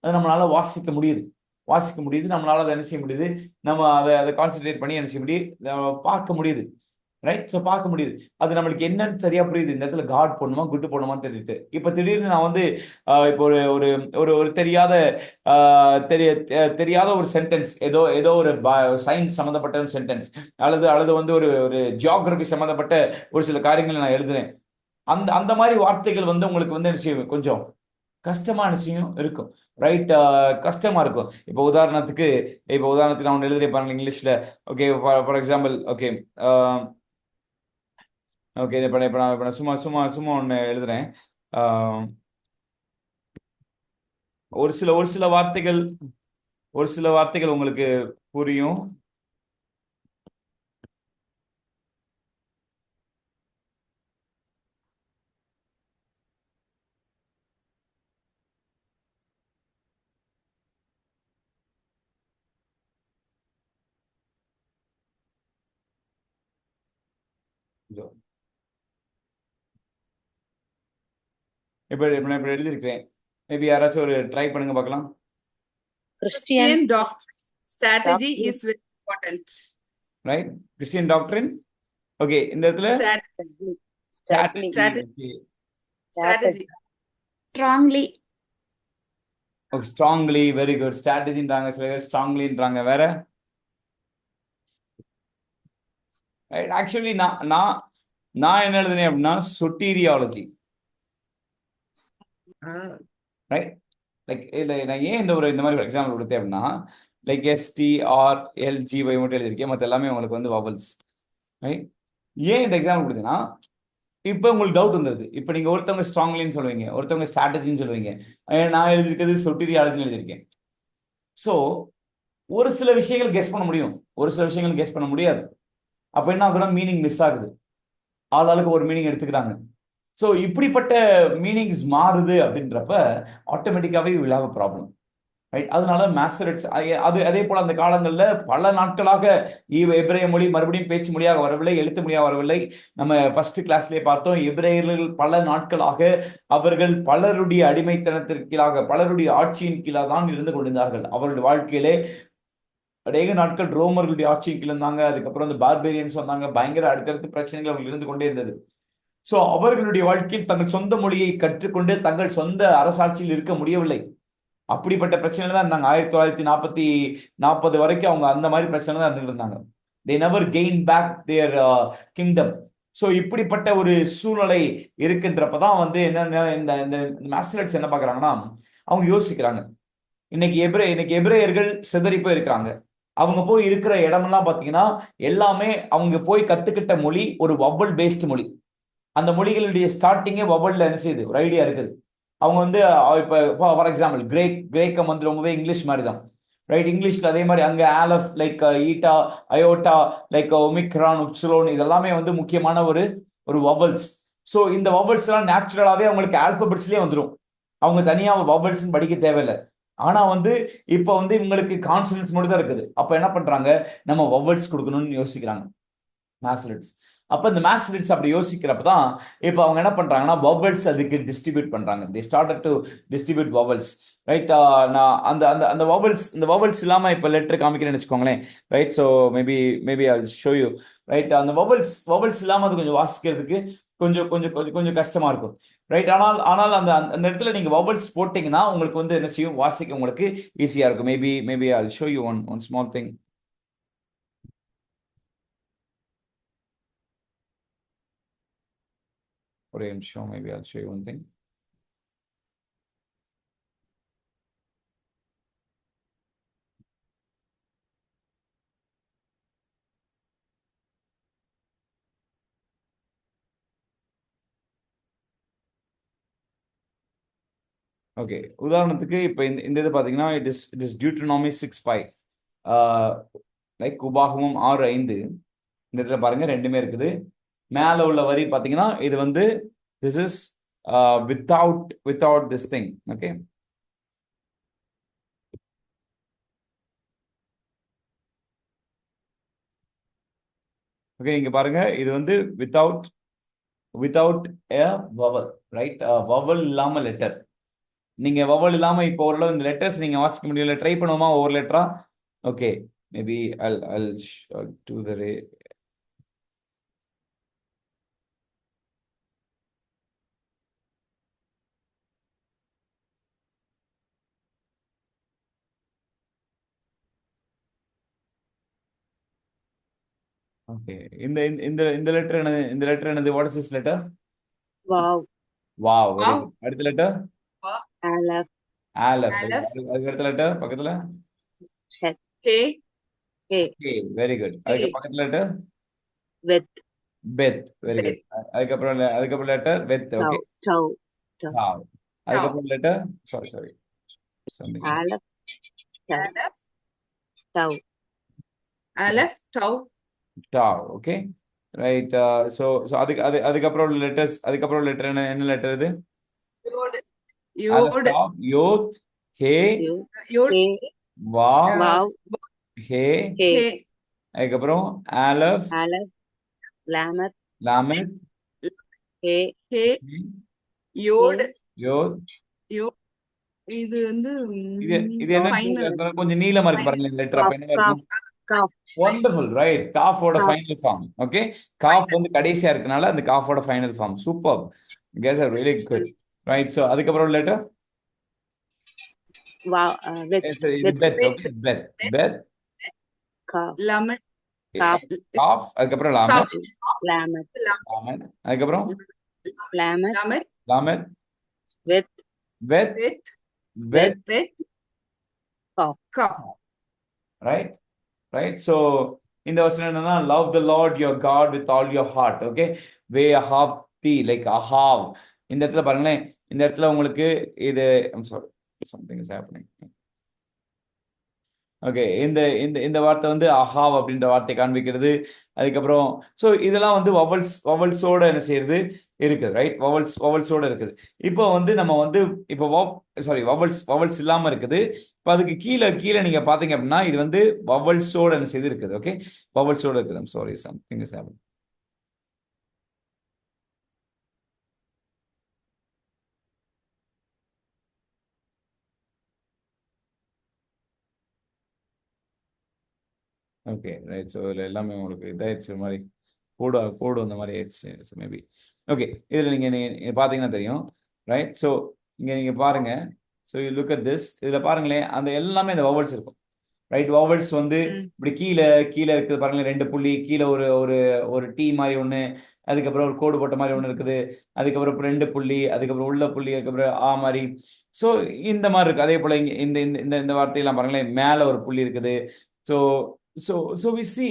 அதை நம்மளால வாசிக்க முடியுது. நம்மளால அதை என்ன செய்ய முடியுது, நம்ம அதை கான்சென்ட்ரேட் பண்ணி என்ன செய்ய முடியுது, பார்க்க முடியுது. ரைட், ஸோ பார்க்க முடியுது. அது நம்மளுக்கு என்னன்னு சரியா புரியுது. இந்த இடத்துல காட் போடணுமா குட் போடணுமான்னு தெரிஞ்சுட்டு, இப்ப திடீர்னு நான் வந்து இப்போ ஒரு தெரியாத ஒரு சென்டென்ஸ், ஏதோ ஒரு சயின்ஸ் சம்மந்தப்பட்ட ஒரு சென்டென்ஸ் அல்லது வந்து ஒரு ஜியோகிராஃபி சம்மந்தப்பட்ட ஒரு சில காரியங்களை நான் எழுதுறேன். அந்த மாதிரி வார்த்தைகள் வந்து உங்களுக்கு வந்து என்ன செய்யும், கொஞ்சம் கஷ்டமான விஷயம் இருக்கும். ரைட், கஷ்டமா இருக்கும். இப்போ உதாரணத்துக்கு நான் ஒன்று எழுதுறேன் பாருங்க இங்கிலீஷ்ல. ஓகே, ஃபார் எக்ஸாம்பிள், ஓகே இப்போ நான் சும்மா ஒன்று எழுதுறேன். ஒரு சில வார்த்தைகள் உங்களுக்கு புரியும். இப்ப நான் எழுதியிருக்கிறேன். மேபி யாராச்சும் ஒரு ட்ரை பண்ணுங்க பார்க்கலாம். Christian doctrine strategy doctrine. is very important. Right, Christian doctrine. Okay, இந்த இடத்துல Strategy. Strategy. strongly, strongly, very good. ஸ்ட்ராட்டஜின்றாங்க, சில பேர் ஸ்ட்ராங்லின்றாங்க. வேற ரைட். ஆக்சுவலி நான் என்ன எழுதுனேன் அப்படின்னா சொட்டீரியாலஜி. ரைட், லைக் இல்லை, நான் ஏன் இந்த மாதிரி ஒரு எக்ஸாம்பிள் கொடுத்தேன் அப்படின்னா, லைக் STRLGY மட்டும் எழுதியிருக்கேன், மற்ற எல்லாமே உங்களுக்கு வந்து வவல்ஸ். ரைட், ஏன் இந்த எக்ஸாம்பிள் கொடுத்தேன்னா, இப்போ உங்களுக்கு டவுட் வந்தது. இப்போ நீங்க ஒருத்தவங்க ஸ்ட்ராங்லின்னு சொல்லுவீங்க, ஒருத்தவங்க ஸ்ட்ராட்டஜின்னு சொல்லுவீங்க. நான் எழுதியிருக்கிறது சொட்டீரியாலஜின்னு எழுதியிருக்கேன். ஸோ ஒரு சில விஷயங்கள் கெஸ் பண்ண முடியும், ஒரு சில விஷயங்கள் கெஸ் பண்ண முடியாது. அப்போ என்ன ஆகுதுன்னா, மீனிங் மிஸ் ஆகுது. ஆளாளுக்கு ஒரு மீனிங் எடுத்துக்கிறாங்க. ஸோ இப்படிப்பட்ட மீனிங்ஸ் மாறுது அப்படின்றப்ப ஆட்டோமேட்டிக்காவே will have a problem. Right, அதனால மாசரட்ஸ் அதே போல அந்த காலங்களில் பல நாட்களாக எபிரேய மொழி மறுபடியும் பேச்சு மொழியாக வரவில்லை, எழுத்து மொழியாக வரவில்லை. நம்ம ஃபர்ஸ்ட் கிளாஸ்லேயே பார்த்தோம், எபிரேயர்கள் பல நாட்களாக அவர்கள் பலருடைய அடிமைத்தனத்திற்கீழாக, பலருடைய ஆட்சியின் கீழாக தான் இருந்து கொண்டிருந்தார்கள். அவருடைய வாழ்க்கையிலே அநேக நாட்கள் ரோமர்களுடைய ஆட்சியின் கீழ் இருந்தாங்க. அதுக்கப்புறம் அந்த பார்பேரியன்ஸ் வந்தாங்க. பயங்கர அடுத்தடுத்து பிரச்சனைகள் அவர்கள் இருந்து கொண்டே இருந்தது. சோ அவர்களுடைய வாழ்க்கையில் தங்கள் சொந்த மொழியை கற்றுக்கொண்டு தங்கள் சொந்த அரசாட்சியில் இருக்க முடியவில்லை. அப்படிப்பட்ட பிரச்சனை தான் இருந்தாங்க. 1940 வரைக்கும் அவங்க அந்த மாதிரி பிரச்சனை தான் இருந்துட்டு இருந்தாங்க. they never gained back their kingdom. So இப்படிப்பட்ட ஒரு சூழ்நிலை இருக்கின்றப்பதான் வந்து என்ன இந்த மாஸ்டர்ஸ் என்ன பாக்குறாங்கன்னா, அவங்க யோசிக்கிறாங்க, இன்னைக்கு எபிரேயர்கள் சிதறி போய் இருக்கிறாங்க. அவங்க போய் இருக்கிற இடமெல்லாம் பாத்தீங்கன்னா எல்லாமே அவங்க போய் கத்துக்கிட்ட மொழி ஒரு வவல் பேஸ்ட் மொழி. அந்த மொழிகளுடைய ஸ்டார்டிங்கே வவல்ல என்ன செய்யுது, ஒரு ஐடியா இருக்குது. அவங்க வந்து இப்போ ஃபார் எக்ஸாம்பிள் கிரேக்கம் வந்து ரொம்பவே இங்கிலீஷ் மாதிரி தான். ரைட்? இங்கிலீஷ்ல அதே மாதிரி அங்க aleph like eta, iota, like omicron, upsilon இதெல்லாமே வந்து முக்கியமான ஒரு ஒரு வவல்ஸ். ஸோ இந்த வவல்ஸ் எல்லாம் நேச்சுரலாவே அவங்களுக்கு ஆல்பபெட்ஸ்லயே வந்துடும். அவங்க தனியா வவல்ஸ் படிக்க தேவையில்லை. ஆனா வந்து இப்போ வந்து இவங்களுக்கு கான்சனன்ட்ஸ் மட்டும் தான் இருக்குது. அப்ப என்ன பண்றாங்க, நம்ம வவல்ஸ் கொடுக்கணும்னு யோசிக்கிறாங்க மேஸ்லிட்ஸ். அப்ப இந்த மேஸ்லிட்ஸ் அப்படி யோசிக்கிறப்ப தான் இப்போ அவங்க என்ன பண்றாங்கன்னா வவல்ஸ் அதுக்கு டிஸ்ட்ரிபியூட் பண்றாங்க. They started to distribute vowels. Right? நான் அந்த அந்த அந்த வவல்ஸ் இந்த வவல்ஸ் இல்லாம இப்போ லெட்டர் காமிக்கிறேன்னு வச்சுக்கோங்களேன். Right? So maybe I show you. Right? அந்த வவல்ஸ் இல்லாம அது கொஞ்சம் வாசிக்கிறதுக்கு கொஞ்சம் கொஞ்சம் கொஞ்சம் கொஞ்சம் கஷ்டமா இருக்கும். ரைட்? ஆனால் ஆனால் அந்த அந்த இடத்துல நீங்க வவல்ஸ் போட்டீங்கன்னா உங்களுக்கு வந்து என்ன செய்யும், வாசிக்க உங்களுக்கு ஈஸியா இருக்கும். Maybe I show you one small thing. ஒரே நிமிஷம். Maybe I show you one thing. Okay, உதாரணத்துக்கு இப்போ இந்த இது பார்த்தீங்கன்னா இட் இஸ் டியூட்ரனாமி 6:5. லைக் உபாகமம் 6:5. இந்த இடத்துல பாருங்க ரெண்டுமே இருக்குது. மேலே உள்ள வரி பார்த்தீங்கன்னா இது வந்து this is without this thing. Okay, okay இங்க பாருங்க இது வந்து வித்தவுட் எ வவல். ரைட்? வவல் இல்லாம லெட்டர். நீங்க வவல் இல்லாம இப்போ ஓரளவு இந்த லெட்டர்ஸ் நீங்க வாசிக்க முடியல. ட்ரை பண்ணுவோமா ஒவ்வொரு லெட்டரா? Okay, maybe I'll do the okay. இந்த இந்த இந்த லெட்டர் என்னது? இந்த லெட்டர் என்னது? What is this letter? Vav. Vav, very Wow. Good. அடுத்த லெட்டர் ஆலப். ஆலஃப். Aleph. அதுக்கு அடுத்த லெட்டர் பக்கத்துல chet. K. K. K, very good. அதுக்கு பக்கத்துல letter vet. Bet, very good. அதுக்கப்புறம் letter vet. Tav. Okay, tav. Tav. Vav. அதுக்கப்புறம் letter sorry something. Aleph. Chet. Aleph. Tav. Aleph. Tau. Tav. Okay, right. So அதுக்கப்புறம் letters. அதுக்கப்புறம் letter என்ன letter இது? Yod. Aleph, Yod. Tav, yod, he, யூ. Yod. K. Vav, vav. He. K. K. அதுக்கப்புறம் aleph, aleph. Lamed. Lamed, K. K. Yod. Yod. Yod. இது வந்து இது இது என்ன? final. கொஞ்சம் நீளமா இருக்கு பாருங்க லெட்டர். அப்ப என்ன இருக்கும்? காஃப். Wonderful, right. காஃபோட Calf. Final form. Okay, kaf வந்து கடைசியா இருக்கனால அந்த காஃபோட final form. Super, guys are very good. Right? So அதுக்கப்புறம் லெட்டர் வாவ். வெத். இது bet. Okay, bet. Bet, kaf. Lamet. Kaf. Kaf. அதுக்கப்புறம் லாமெத். லாமத். லாமெத். அதுக்கப்புறம் lamed. Lamet. Lamed, vet. Vet, With. Vet. With. Kaf. Cough. Right? Right? So இந்த வசனம் என்னன்னா, love the Lord your God with all your heart. Okay, way அஹாவ் the, like அஹாவ். இந்த இடத்துல பாருங்களேன், இந்த இடத்துல உங்களுக்கு இது sorry something is happening. Okay, இந்த இந்த இந்த வார்த்தை வந்து அஹாவ் அப்படின்ற வார்த்தை காண்பிக்கிறது. அதுக்கப்புறம் ஸோ இதெல்லாம் வந்து வவல்ஸோட என்ன செய்யறது இருக்குது. ரைட்? வவல்ஸோட இருக்குது. இப்போ வந்து நம்ம வந்து இப்போ வவல்ஸ் இல்லாம இருக்குது. இப்போ அதுக்கு கீழே கீழே நீங்க பாத்தீங்க அப்படின்னா இது வந்து வவல்ஸோட என்ன செய்து இருக்குது. ஓகே, வவல்ஸோட இருக்குது. Sorry something is happening. Okay, right. So இதில் எல்லாமே உங்களுக்கு இதாயிடுச்சு மாதிரி கோடு அந்த மாதிரி ஆயிடுச்சு. ஸோ மேபி ஓகே, இதில் நீங்கள் பார்த்தீங்கன்னா தெரியும். ரைட்? ஸோ இங்கே நீங்கள் பாருங்க. So you look at this. இதில் பாருங்களேன், அந்த எல்லாமே இந்த வவல்ஸ் இருக்கும். ரைட்? வவல்ஸ் வந்து இப்படி கீழே கீழே இருக்குது பாருங்களேன். 2 புள்ளி கீழே ஒரு ஒரு ஒரு டீ மாதிரி ஒன்று, அதுக்கப்புறம் ஒரு கோடு போட்ட மாதிரி ஒன்று இருக்குது. அதுக்கப்புறம் 2 புள்ளி, அதுக்கப்புறம் உள்ள புள்ளி, அதுக்கப்புறம் ஆ மாதிரி. ஸோ இந்த மாதிரி இருக்கு. அதே போல இங்கே இந்த இந்த இந்த வார்த்தையெல்லாம் பாருங்களேன், மேலே ஒரு புள்ளி இருக்குது. So so so we see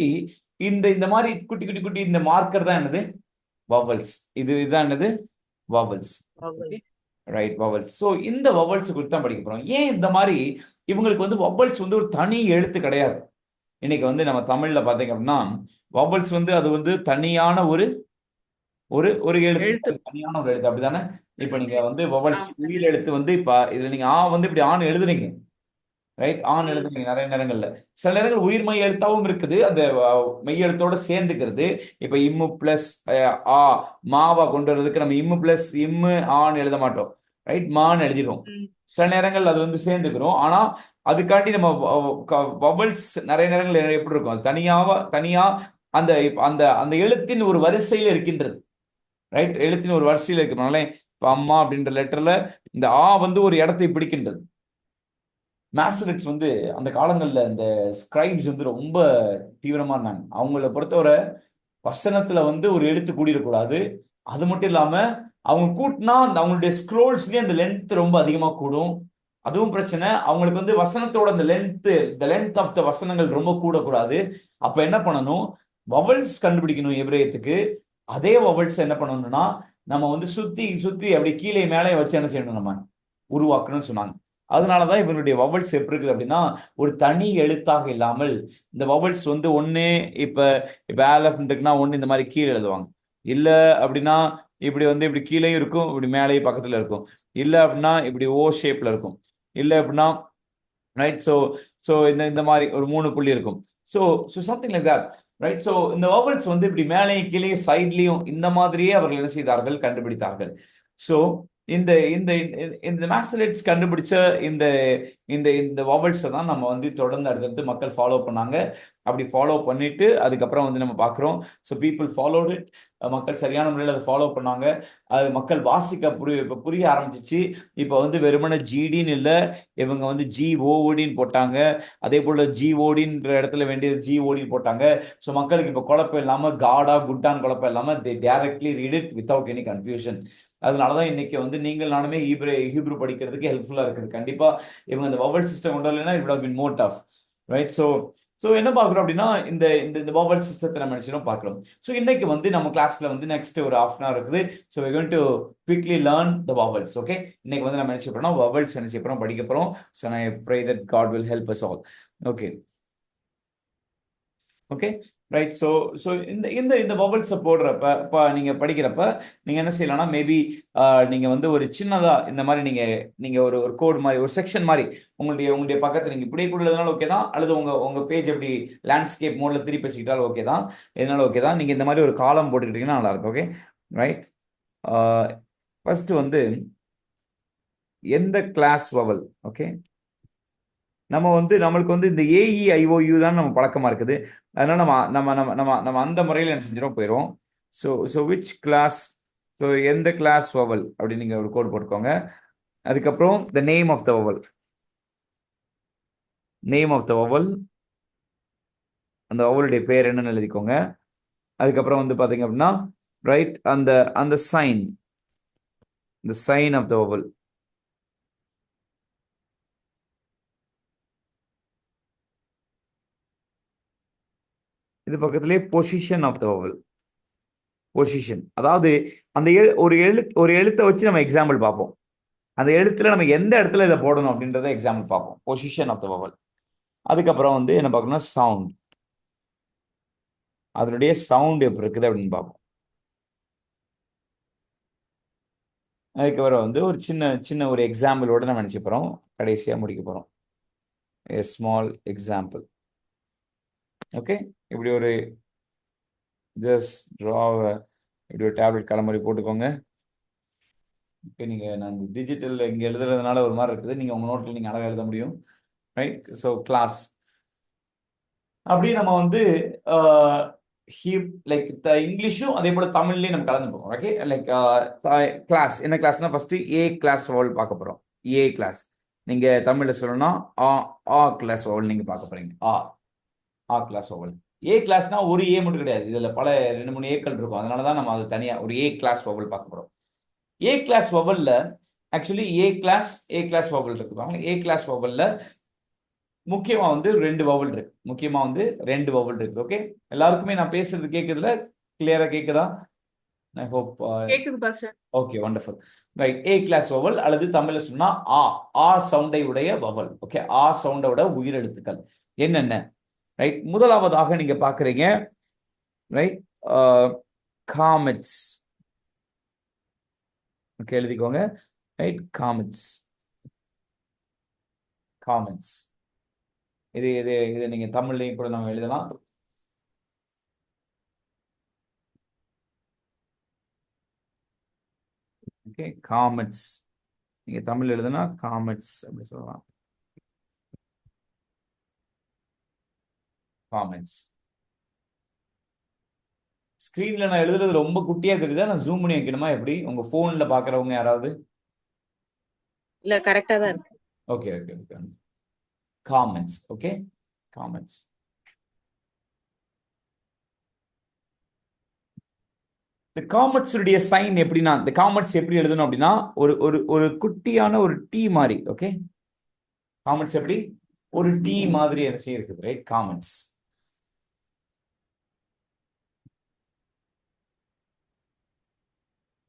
இந்த மாதிரி குட்டி குட்டி குட்டி இந்த மார்க்கர் தான் என்னது? வவல்ஸ். இதுதான் என்னது? வவல்ஸ். ரைட்? வவல்ஸ். ஸோ இந்த வவல்ஸ் குறித்து தான் படிக்க போறோம். ஏன் இந்த மாதிரி இவங்களுக்கு வந்து வவல்ஸ் வந்து ஒரு தனி எழுத்து கிடையாது. இன்னைக்கு வந்து நம்ம தமிழ்ல பாத்தீங்க அப்படின்னா வவல்ஸ் வந்து அது வந்து தனியான ஒரு ஒரு ஒரு எழுத்து, எழுத்து. தனியான ஒரு எழுத்து, அப்படிதானே? இப்ப நீங்க வந்து வவல்ஸ் ஆமா. உயிர் எழுத்து வந்து இப்ப இதுல நீங்க வந்து இப்படி ஆண் எழுதுறீங்க, ரைட்? ஆண் எழுதுறீங்க நிறைய நேரங்கள்ல. சில நேரங்கள் உயிர் மெய் எழுத்தாவும் இருக்குது, அந்த மெய் எழுத்தோட சேர்ந்துக்கிறது. இப்ப இம்மு பிளஸ் ஆ மாவா கொண்டு வர்றதுக்கு நம்ம இம்மு பிளஸ் இம்மு ஆன்னு எழுத மாட்டோம், ரைட்? மான்னு எழுதிடுவோம். சில நேரங்கள் அது வந்து சேர்ந்துக்கிறோம். ஆனா அதுக்காண்டி நம்ம வவல்ஸ் நிறைய நேரங்கள் எப்படி இருக்கும், அது தனியா அந்த அந்த அந்த எழுத்தின் ஒரு வரிசையில் இருக்கின்றது, ரைட்? எழுத்தின் ஒரு வரிசையில் இருக்கிறனால இப்ப அம்மா அப்படின்ற லெட்டர்ல இந்த ஆ வந்து ஒரு இடத்தை பிடிக்கின்றது. மேசரிட்ஸ் வந்து அந்த காலங்கள்ல இந்த ஸ்கிரைப்ஸ் வந்து ரொம்ப தீவிரமா இருந்தாங்க. அவங்கள பொறுத்தவரை வசனத்துல வந்து ஒரு எழுத்து கூடிடக்கூடாது. அது மட்டும் இல்லாம அவங்க கூட்டினா அந்த அவங்களுடைய ஸ்க்ரோல்ஸ்லயே அந்த லென்த் ரொம்ப அதிகமா கூடும். அதுவும் பிரச்சனை. அவங்களுக்கு வந்து வசனத்தோட அந்த லென்த் ஆஃப் த வசனங்கள் ரொம்ப கூடக்கூடாது. அப்ப என்ன பண்ணணும், வவல்ஸ் கண்டுபிடிக்கணும் எபிரேயத்துக்கு. அதே வவல்ஸ் என்ன பண்ணணும்னா நம்ம வந்து சுத்தி சுத்தி அப்படி கீழே மேலே வச்சு என்ன செய்யணும், நம்ம உருவாக்கணும்னு சொன்னாங்க. அதனாலதான் இவனுடைய வவல்ஸ் எப்படி இருக்குது அப்படின்னா ஒரு தனி எழுத்தாக இல்லாமல் இந்த வவல்ஸ் வந்து ஒண்ணு இப்ப இப்ப ஆலஃப் இருக்குன்னா ஒண்ணு இந்த மாதிரி கீழே எழுதுவாங்க. இல்ல அப்படின்னா இப்படி வந்து இப்படி கீழேயும் இருக்கும், இப்படி மேலேயும் பக்கத்துல இருக்கும். இல்ல அப்படின்னா இப்படி ஓ ஷேப்ல இருக்கும். இல்ல அப்படின்னா ரைட். ஸோ ஸோ இந்த இந்த மாதிரி ஒரு 3 புள்ளி இருக்கும். So so something like that, right? So இந்த வவல்ஸ் வந்து இப்படி மேலேயும் கீழேயும் சைட்லயும் இந்த மாதிரியே அவர்கள் என்ன செய்தார்கள், கண்டுபிடித்தார்கள். ஸோ இந்த இந்த இந்த மேசரேட்ஸ் கண்டுபிடிச்ச இந்த இந்த இந்த வவல்ஸை தான் நம்ம வந்து தொடர்ந்து அடுத்தடுத்து மக்கள் ஃபாலோ பண்ணாங்க. அப்படி ஃபாலோ பண்ணிட்டு அதுக்கப்புறம் வந்து நம்ம பார்க்குறோம். So people followed it. மக்கள் சரியான முறையில் அதை ஃபாலோ பண்ணாங்க. அது மக்கள் வாசிக்க புரிய ஆரம்பிச்சிச்சு. இப்போ வந்து வெறுமனே ஜிடின்னு இல்லை, இவங்க வந்து ஜிஓடின்னு போட்டாங்க. அதே போல ஜிஓடின்ற இடத்துல வேண்டியது ஜிஓடின்னு போட்டாங்க. ஸோ மக்களுக்கு இப்போ குழப்பம் இல்லாமல் காடா குட்டான்னு குழப்பம் இல்லாமல் they directly read it without any confusion. அதனாலதான் இன்னைக்கு வந்து நீங்கள் நானுமே ஹீப்ரு படிக்கிறதுக்கு ஹெல்ப்ஃபுல்லா இருக்குது. கண்டிப்பா இவங்க இந்த வவல் சிஸ்டம் கொண்டு வரலைன்னா it would have been more tough, right? So so என்ன பார்க்குறோம் அப்படின்னா இந்த இந்த வவல் சிஸ்டத்தை நம்ம நினைச்சிடும் பார்க்குறோம். ஸோ இன்னைக்கு வந்து நம்ம கிளாஸ்ல வந்து நெக்ஸ்ட் ஒரு half an hour இருக்குது. So we're going to quickly learn the vowels. Okay, இன்னைக்கு வந்து நம்ம நினைச்சு போறோம் vowels நினைச்சு போறோம், படிக்க போறோம். So I pray that God will help us all. Okay okay, right. So so இந்த இந்த இந்த வவல்ஸை போடுறப்ப நீங்க படிக்கிறப்ப நீங்க என்ன செய்யலாம்னா மேபி நீங்க வந்து ஒரு சின்னதா இந்த மாதிரி நீங்க ஒரு ஒரு கோட் மாதிரி ஒரு செக்ஷன் மாதிரி உங்களுடைய பக்கத்தை நீங்க இப்படியே கூட எழுதினாலும் ஓகே தான், அல்லது உங்க பேஜ் எப்படி லேண்ட்ஸ்கேப் மோட்ல திருப்பி வச்சுக்கிட்டாலும் ஓகே தான், எதனாலும் ஓகே தான். நீங்க இந்த மாதிரி ஒரு காலம் போட்டுக்கிட்டீங்கன்னா நல்லா இருக்கும். Okay, right. ஃபர்ஸ்ட் வந்து எந்த கிளாஸ் வவல், ஓகே, நம்ம வந்து நம்மளுக்கு வந்து இந்த AEIOU தான் நம்ம பழக்கமா இருக்குது. அதனால நம்ம நம்ம நம்ம நம்ம நம்ம அந்த முறையில் என்ன செஞ்சிடும் போயிடுவோம். So so which class, so எந்த கிளாஸ் வவல் அப்படின்னு நீங்கள் ஒரு கோட் போட்டுக்கோங்க. அதுக்கப்புறம் the name of the vowel, name of the vowel, அந்த வவலுடைய பேர் என்னன்னு எழுதிக்கோங்க. அதுக்கப்புறம் வந்து பார்த்தீங்க அப்படின்னா ரைட் அந்த அந்த sign, the sign of the vowel. இது பக்கத்திலே position of the vowel, position. அதாவது அந்த ஒரு எழுத்தை வச்சு நம்ம எக்ஸாம்பிள் பார்ப்போம். அந்த எழுத்துல நம்ம எந்த இடத்துல இதை போடணும் அப்படின்றத எக்ஸாம்பிள் பார்ப்போம். Position of the vowel. அதுக்கப்புறம் வந்து என்ன பார்க்கணும்னா சவுண்ட், அதனுடைய சவுண்ட் எப்படி இருக்குது அப்படின்னு பார்ப்போம். அதுக்கப்புறம் வந்து ஒரு சின்ன சின்ன ஒரு எக்ஸாம்பிளோட நம்ம நினைச்சு போறோம், கடைசியா முடிக்க போறோம். a small example. ஓகே, இப்படி ஒரு ஜஸ்ட் ட்ரா இப்படி ஒரு டேப்லெட் கலமரி போட்டுக்கோங்க. ஓகே, நீங்கள் நான் டிஜிட்டல் இங்கே எழுதுறதுனால ஒரு மாதிரி இருக்குது, நீங்கள் உங்கள் நோட்டில் நீங்கள் அழகாக எழுத முடியும், ரைட்? ஸோ கிளாஸ் அப்படி நம்ம வந்து லைக் இங்கிலீஷும் அதே போல் தமிழ்லையும் நம்ம கலந்து போகிறோம். ஓகே, லைக் கிளாஸ் என்ன கிளாஸ்னா ஃபர்ஸ்ட் ஏ கிளாஸ் வவல் பார்க்க போகிறோம். ஏ கிளாஸ் நீங்கள் தமிழில் சொல்லணும்னா ஆ கிளாஸ் வவல் நீங்கள் பார்க்க போகிறீங்க. ஆ கிளாஸ் வவல். ஏ கிளாஸ்னா ஒரு ஏ மட்டும் கிடையாது, இதில் பல 2-3 ஏக்கள் இருக்கும். அதனால தான் நம்ம அது தனியாக ஒரு ஏ கிளாஸ் வவல் பார்க்க போகிறோம். A class வவல்ல actually A class vowel இருக்கு. ஏ கிளாஸ் வவல்ல முக்கியமா வந்து 2 வவல் இருக்கு. முக்கியமா வந்து 2 வவல் இருக்கு. ஓகே, எல்லாருக்குமே நான் பேசுறது கேட்குதுல, கிளியரா கேட்குதா? I hope. கேக்குது pastor. Okay, wonderful. Right, A class vowel அல்லது தமிழ்ல சொன்னா ஆ சவுண்டை உடைய வவல். ஓகே, ஆ சவுண்டோட உயிரெழுத்துக்கள் என்னென்ன? ரைட், முதலாவதாக நீங்க பாக்குறீங்க, ரைட், காமெட்ஸ். ஓகே, எழுதிக்கோங்க. Right, comets. காமெட்ஸ். இது இது இது நீங்க தமிழ்லையும் கூட நம்ம எழுதலாம். Okay, comets. நீங்க தமிழ் எழுதுனா காமெட்ஸ் அப்படி சொல்லலாம். காமெட்ஸ். ஸ்கிரீன்ல நான் எழுதுறது ரொம்ப குட்டியா தெரியுதா? நான் ஜூம் பண்ணி வைக்கணுமா? எப்படி உங்க போன்ல பாக்குறவங்க யாராவது? இல்ல கரெக்டா தான் இருக்கு. Okay okay okay. Comments. Okay, comments. இந்த காமெண்ட்ஸ் உடைய சைன் எப்படின்னா, இந்த காமெண்ட்ஸ் எப்படி எழுதணும் அப்படின்னா, ஒரு ஒரு ஒரு குட்டியான ஒரு டீ மாதிரி. ஓகே, காமெண்ட்ஸ் எப்படி ஒரு டீ மாதிரி என்ன செய்ய இருக்குது? Right, comments.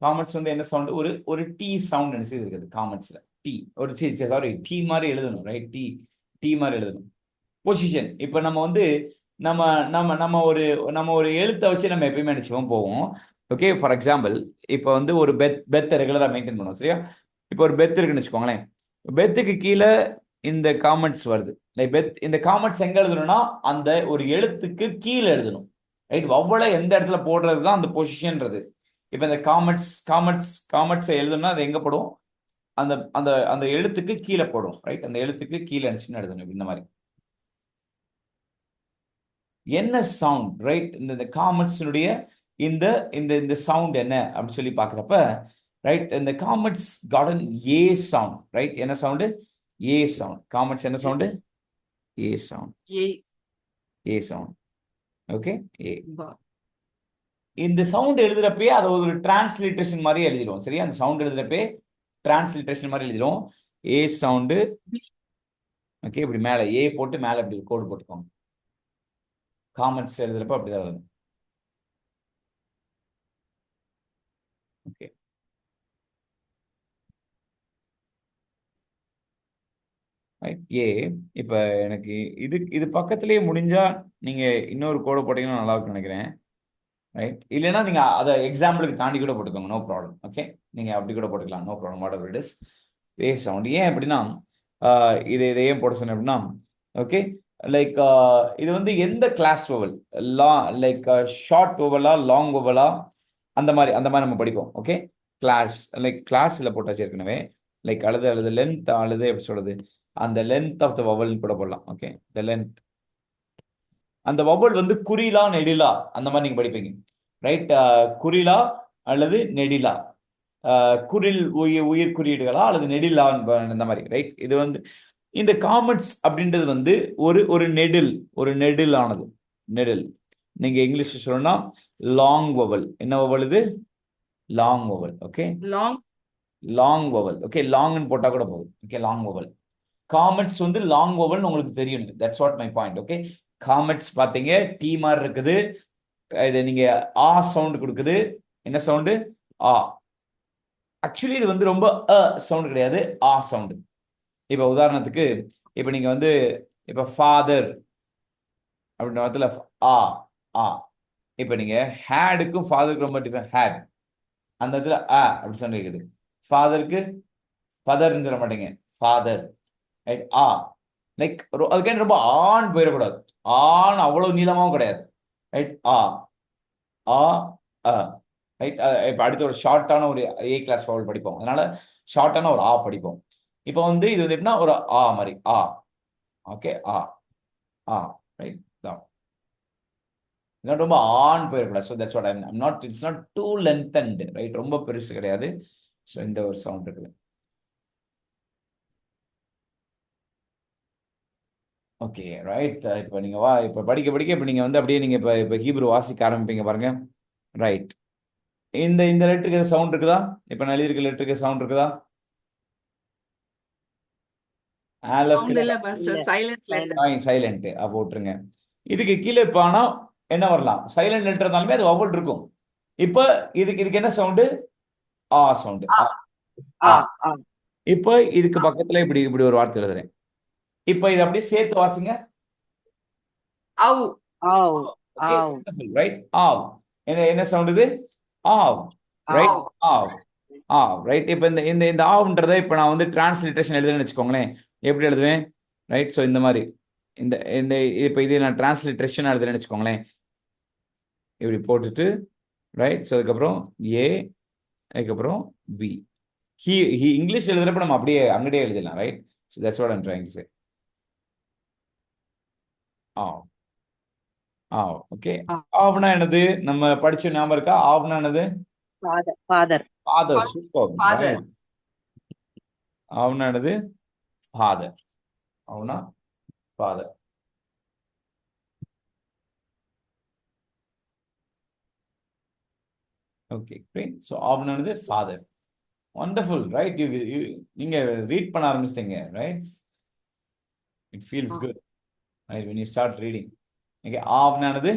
காமெண்ட்ஸ் வந்து என்ன சவுண்ட்? ஒரு ஒரு டீ சவுண்ட் என்ன செய்து இருக்குது காமெண்ட்ஸ்ல? டீ. ஒரு சாரி, டீ மாதிரி எழுதணும். ரைட், டீ டீ மாதிரி எழுதணும். பொசிஷன். இப்போ நம்ம வந்து நம்ம நம்ம நம்ம ஒரு நம்ம ஒரு எழுத்தை வச்சு நம்ம எப்பயுமே நினைச்சுவோம் போவோம். ஓகே, ஃபார் எக்ஸாம்பிள் இப்போ வந்து ஒரு பெத்தை ரெகுலராக மெயின்டைன் பண்ணுவோம், சரியா? இப்போ ஒரு பெத் இருக்குன்னு வச்சுக்கோங்களேன். பெத்துக்கு கீழே இந்த காமெண்ட்ஸ் வருது. லைக் பெத், இந்த காமெண்ட்ஸ் எங்க எழுதணும்னா அந்த ஒரு எழுத்துக்கு கீழே எழுதணும். ரைட், வவ்வளை எந்த இடத்துல போடுறது தான் அந்த பொசிஷன்றது. இப்போ இந்த காமெண்ட்ஸ் எழுதணும்னா அது எங்க போடும்? அந்த அந்த அந்த எழுத்துக்கு கீழே போடும். ரைட், அந்த எழுத்துக்கு கீழே நினைச்சுன்னு எழுதணும் இந்த மாதிரி. என்ன சவுண்ட்? ரைட், இந்த காமெண்ட்ஸினுடைய இந்த இந்த இந்த சவுண்ட் என்ன அப்படின்னு சொல்லி பார்க்குறப்ப, ரைட், இந்த காமெண்ட்ஸ் கார்டன் ஏ சவுண்ட். ரைட், என்ன சவுண்டு? ஏ சவுண்ட். காமெண்ட்ஸ் என்ன சவுண்டு? ஏ சவுண்ட். ஏ ஏ சவுண்ட். ஓகே, ஏ. பா. இந்த சவுண்ட் எழுதுறப்பே அதை ஒரு டிரான்ஸ்லிட்ரேஷன் மாதிரி எழுதிடுவோம், சரியா? அந்த சவுண்ட் எழுதுறப்பே டிரான்ஸ்லிட்ரேஷன் மாதிரி எழுதிடுவோம். ஏ சவுண்டு. ஓகே, இப்படி மேலே ஏ போட்டு மேலே இப்படி கோடு போட்டுக்கோங்க. காமெண்ட்ஸ் எழுதுறப்ப அப்படிதான் எழுதணும். ஓகே, ஏ. இப்போ எனக்கு இது பக்கத்துலேயே முடிஞ்சா நீங்க இன்னொரு கோடை போட்டீங்கன்னா நல்லா இருக்கும்னு நினைக்கிறேன். ரைட், இல்லைன்னா நீங்க அதை எக்ஸாம்பிளுக்கு தாண்டி கூட போட்டுக்கோங்க, நோ ப்ராப்ளம். ஓகே, நீங்க அப்படி கூட போட்டுக்கலாம், no problem. Whatever it is. A sound. ஏன் அப்படின்னா இதை ஏன் போட சொன்னேன் அப்படின்னா, ஓகே, லைக் இது வந்து எந்த கிளாஸ் வவல்? லைக் ஷார்ட் வவலா, லாங் வவலா, அந்த மாதிரி நம்ம படிப்போம். ஓகே, கிளாஸ், லைக் கிளாஸ்ல போட்டாச்சு ஏற்கனவே. லைக் அழுது லென்த், அழுது எப்படி சொல்றது, அந்த லென்த் ஆஃப் த வவல் கூட போடலாம். Okay, the length. அந்த வவல் வந்து குறிலா நெடிலா அந்த மாதிரி நீங்க படிப்பீங்க. ரைட், குறிலா அல்லது நெடிலா, குரில் உயிர் குறியீடுகளா அல்லது நெடிலா இந்த மாதிரி. ரைட், இது வந்து இந்த காமெண்ட்ஸ் அப்படின்றது வந்து ஒரு நெடில் ஆனது. நெடில். நீங்க இங்கிலீஷ் சொல்லணும்னா லாங் வவல். என்ன வவல் இது? Long vowel. Okay, long vowel. Okay, லாங்னு போட்டா கூட போதும். Okay, long vowel. காமெண்ட்ஸ் வந்து லாங் வவல் உங்களுக்கு தெரியும். That's what my point. Okay, kamatz பாத்தீங்க டீ மாதிரி இருக்குது. இது நீங்க ஆ சவுண்ட் கொடுக்குது. என்ன சவுண்டு? ஆ. ஆக்சுவலி இது வந்து ரொம்ப சவுண்ட் கிடையாது, ஆ சவுண்டு. இப்போ உதாரணத்துக்கு இப்போ நீங்க வந்து இப்போ ஃபாதர் அப்படின்ற இடத்துல ஆ ஆ. இப்போ நீங்க ஹேடுக்கும் ஃபாதருக்கும் ரொம்ப டிஃபரெண்ட். ஹேட் அந்த இடத்துல அப்படி சவுண்ட் கேட்குது. ஃபாதருக்கு ஃபாதர்ன்னு சொல்ல மாட்டீங்க, ஃபாதர். ரைட், ஆ. லைக் அதுக்காண்டி ரொம்ப ஆண் போயிடக்கூடாது. ஆண் அவ்வளவு நீளமாவும் கிடையாது. ரைட், ஆ ஆ அ. ரைட், இப்போ அடுத்த ஒரு ஷார்ட்டான ஒரு ஏ கிளாஸ் வவல் படிப்போம், அதனால ஷார்ட்டான ஒரு ஆ படிப்போம். இப்போ வந்து இது வந்து எப்படின்னா ஒரு ஆ மாதிரி, ஆ. ஓகே, ஆ ஆ. ரைட், ரொம்ப ஆண் போயிடக்கூடாது. So that's what I'm not, it's not too length. Right, ரொம்ப பெருசு கிடையாது. ஸோ இந்த ஒரு சவுண்ட் இருக்குது. Okay, right. இப்போ நீங்க இப்போ படிக்க இப்போ நீங்க வந்து அப்படியே நீங்க இப்போ ஹீப்ரு வாசிக்க ஆரம்பிப்பீங்க பாருங்க. ரைட், இந்த இந்த லெட்டருக்கு சவுண்ட் இருக்குதா? இப்போ நான் எழுதியிருக்க லெட்டருக்கு சவுண்ட் இருக்குதா? சவுண்ட் இல்ல பாஸ்டர், சைலண்ட் லெட்டர். சைலண்ட் போட்டுருங்க. இதுக்கு கீழே இப்போ ஆனா என்ன வரலாம்? சைலண்ட் லெட்டர் இருந்தாலுமே அது வவல் இருக்கும். இப்போ இதுக்கு என்ன சவுண்டு? ஆ சவுண்டு. ஆ. ஆ ஆ. ஆ இப்போ இதுக்கு பக்கத்துல இப்படி இப்படி ஒரு வார்த்தை எழுதுறேன். இப்போ இது அப்படியே சேர்த்து வாசிங்க. ஆவ். ஆவ் ஓகே, ஆவ் ரைட். ஆவ். என்ன சவுண்ட் இது? ஆவ், ரைட். ஆவ். ஆவ், ஆவ், ரைட். இப்போ இந்த இந்த இந்த ஆவ்ன்றதை இப்போ நான் வந்து டிரான்ஸ்லிட்டரேஷன் எழுதுறேன்னு வச்சுக்கோங்களேன். எப்படி எழுதுவேன்? ரைட். ஸோ இந்த மாதிரி இந்த இந்த இப்போ இது நான் டிரான்ஸ்லிட்ரேஷன் எழுதுறேன்னு வச்சுக்கோங்களேன். இப்படி போட்டுட்டு ரைட். ஸோ அதுக்கப்புறம் ஏ, அதுக்கப்புறம் பி. ஹி இங்கிலீஷ் எழுதுறப்ப நம்ம அப்படியே அங்கடியே எழுதிடலாம், right? So that's what I'm trying to say. Av, av. Okay. ஆ. ஆவ்னா என்னது? நம்ம படிச்ச ஞாபகம் இருக்கா? ஆவ்னா என்னது? Father father father. Super, Father. Right. ஆவ்னா என்னது? ஃபாதர். ஆவ்னா ஃபாதர். Okay, great. ஸோ ஆவ்னா என்னது? ஃபாதர். Wonderful, right. நீங்க ரீட் பண்ண ஆரம்பிச்சிட்டீங்க, right? It feels good, right, when you start reading. Okay, ஆவ்னா என்னது?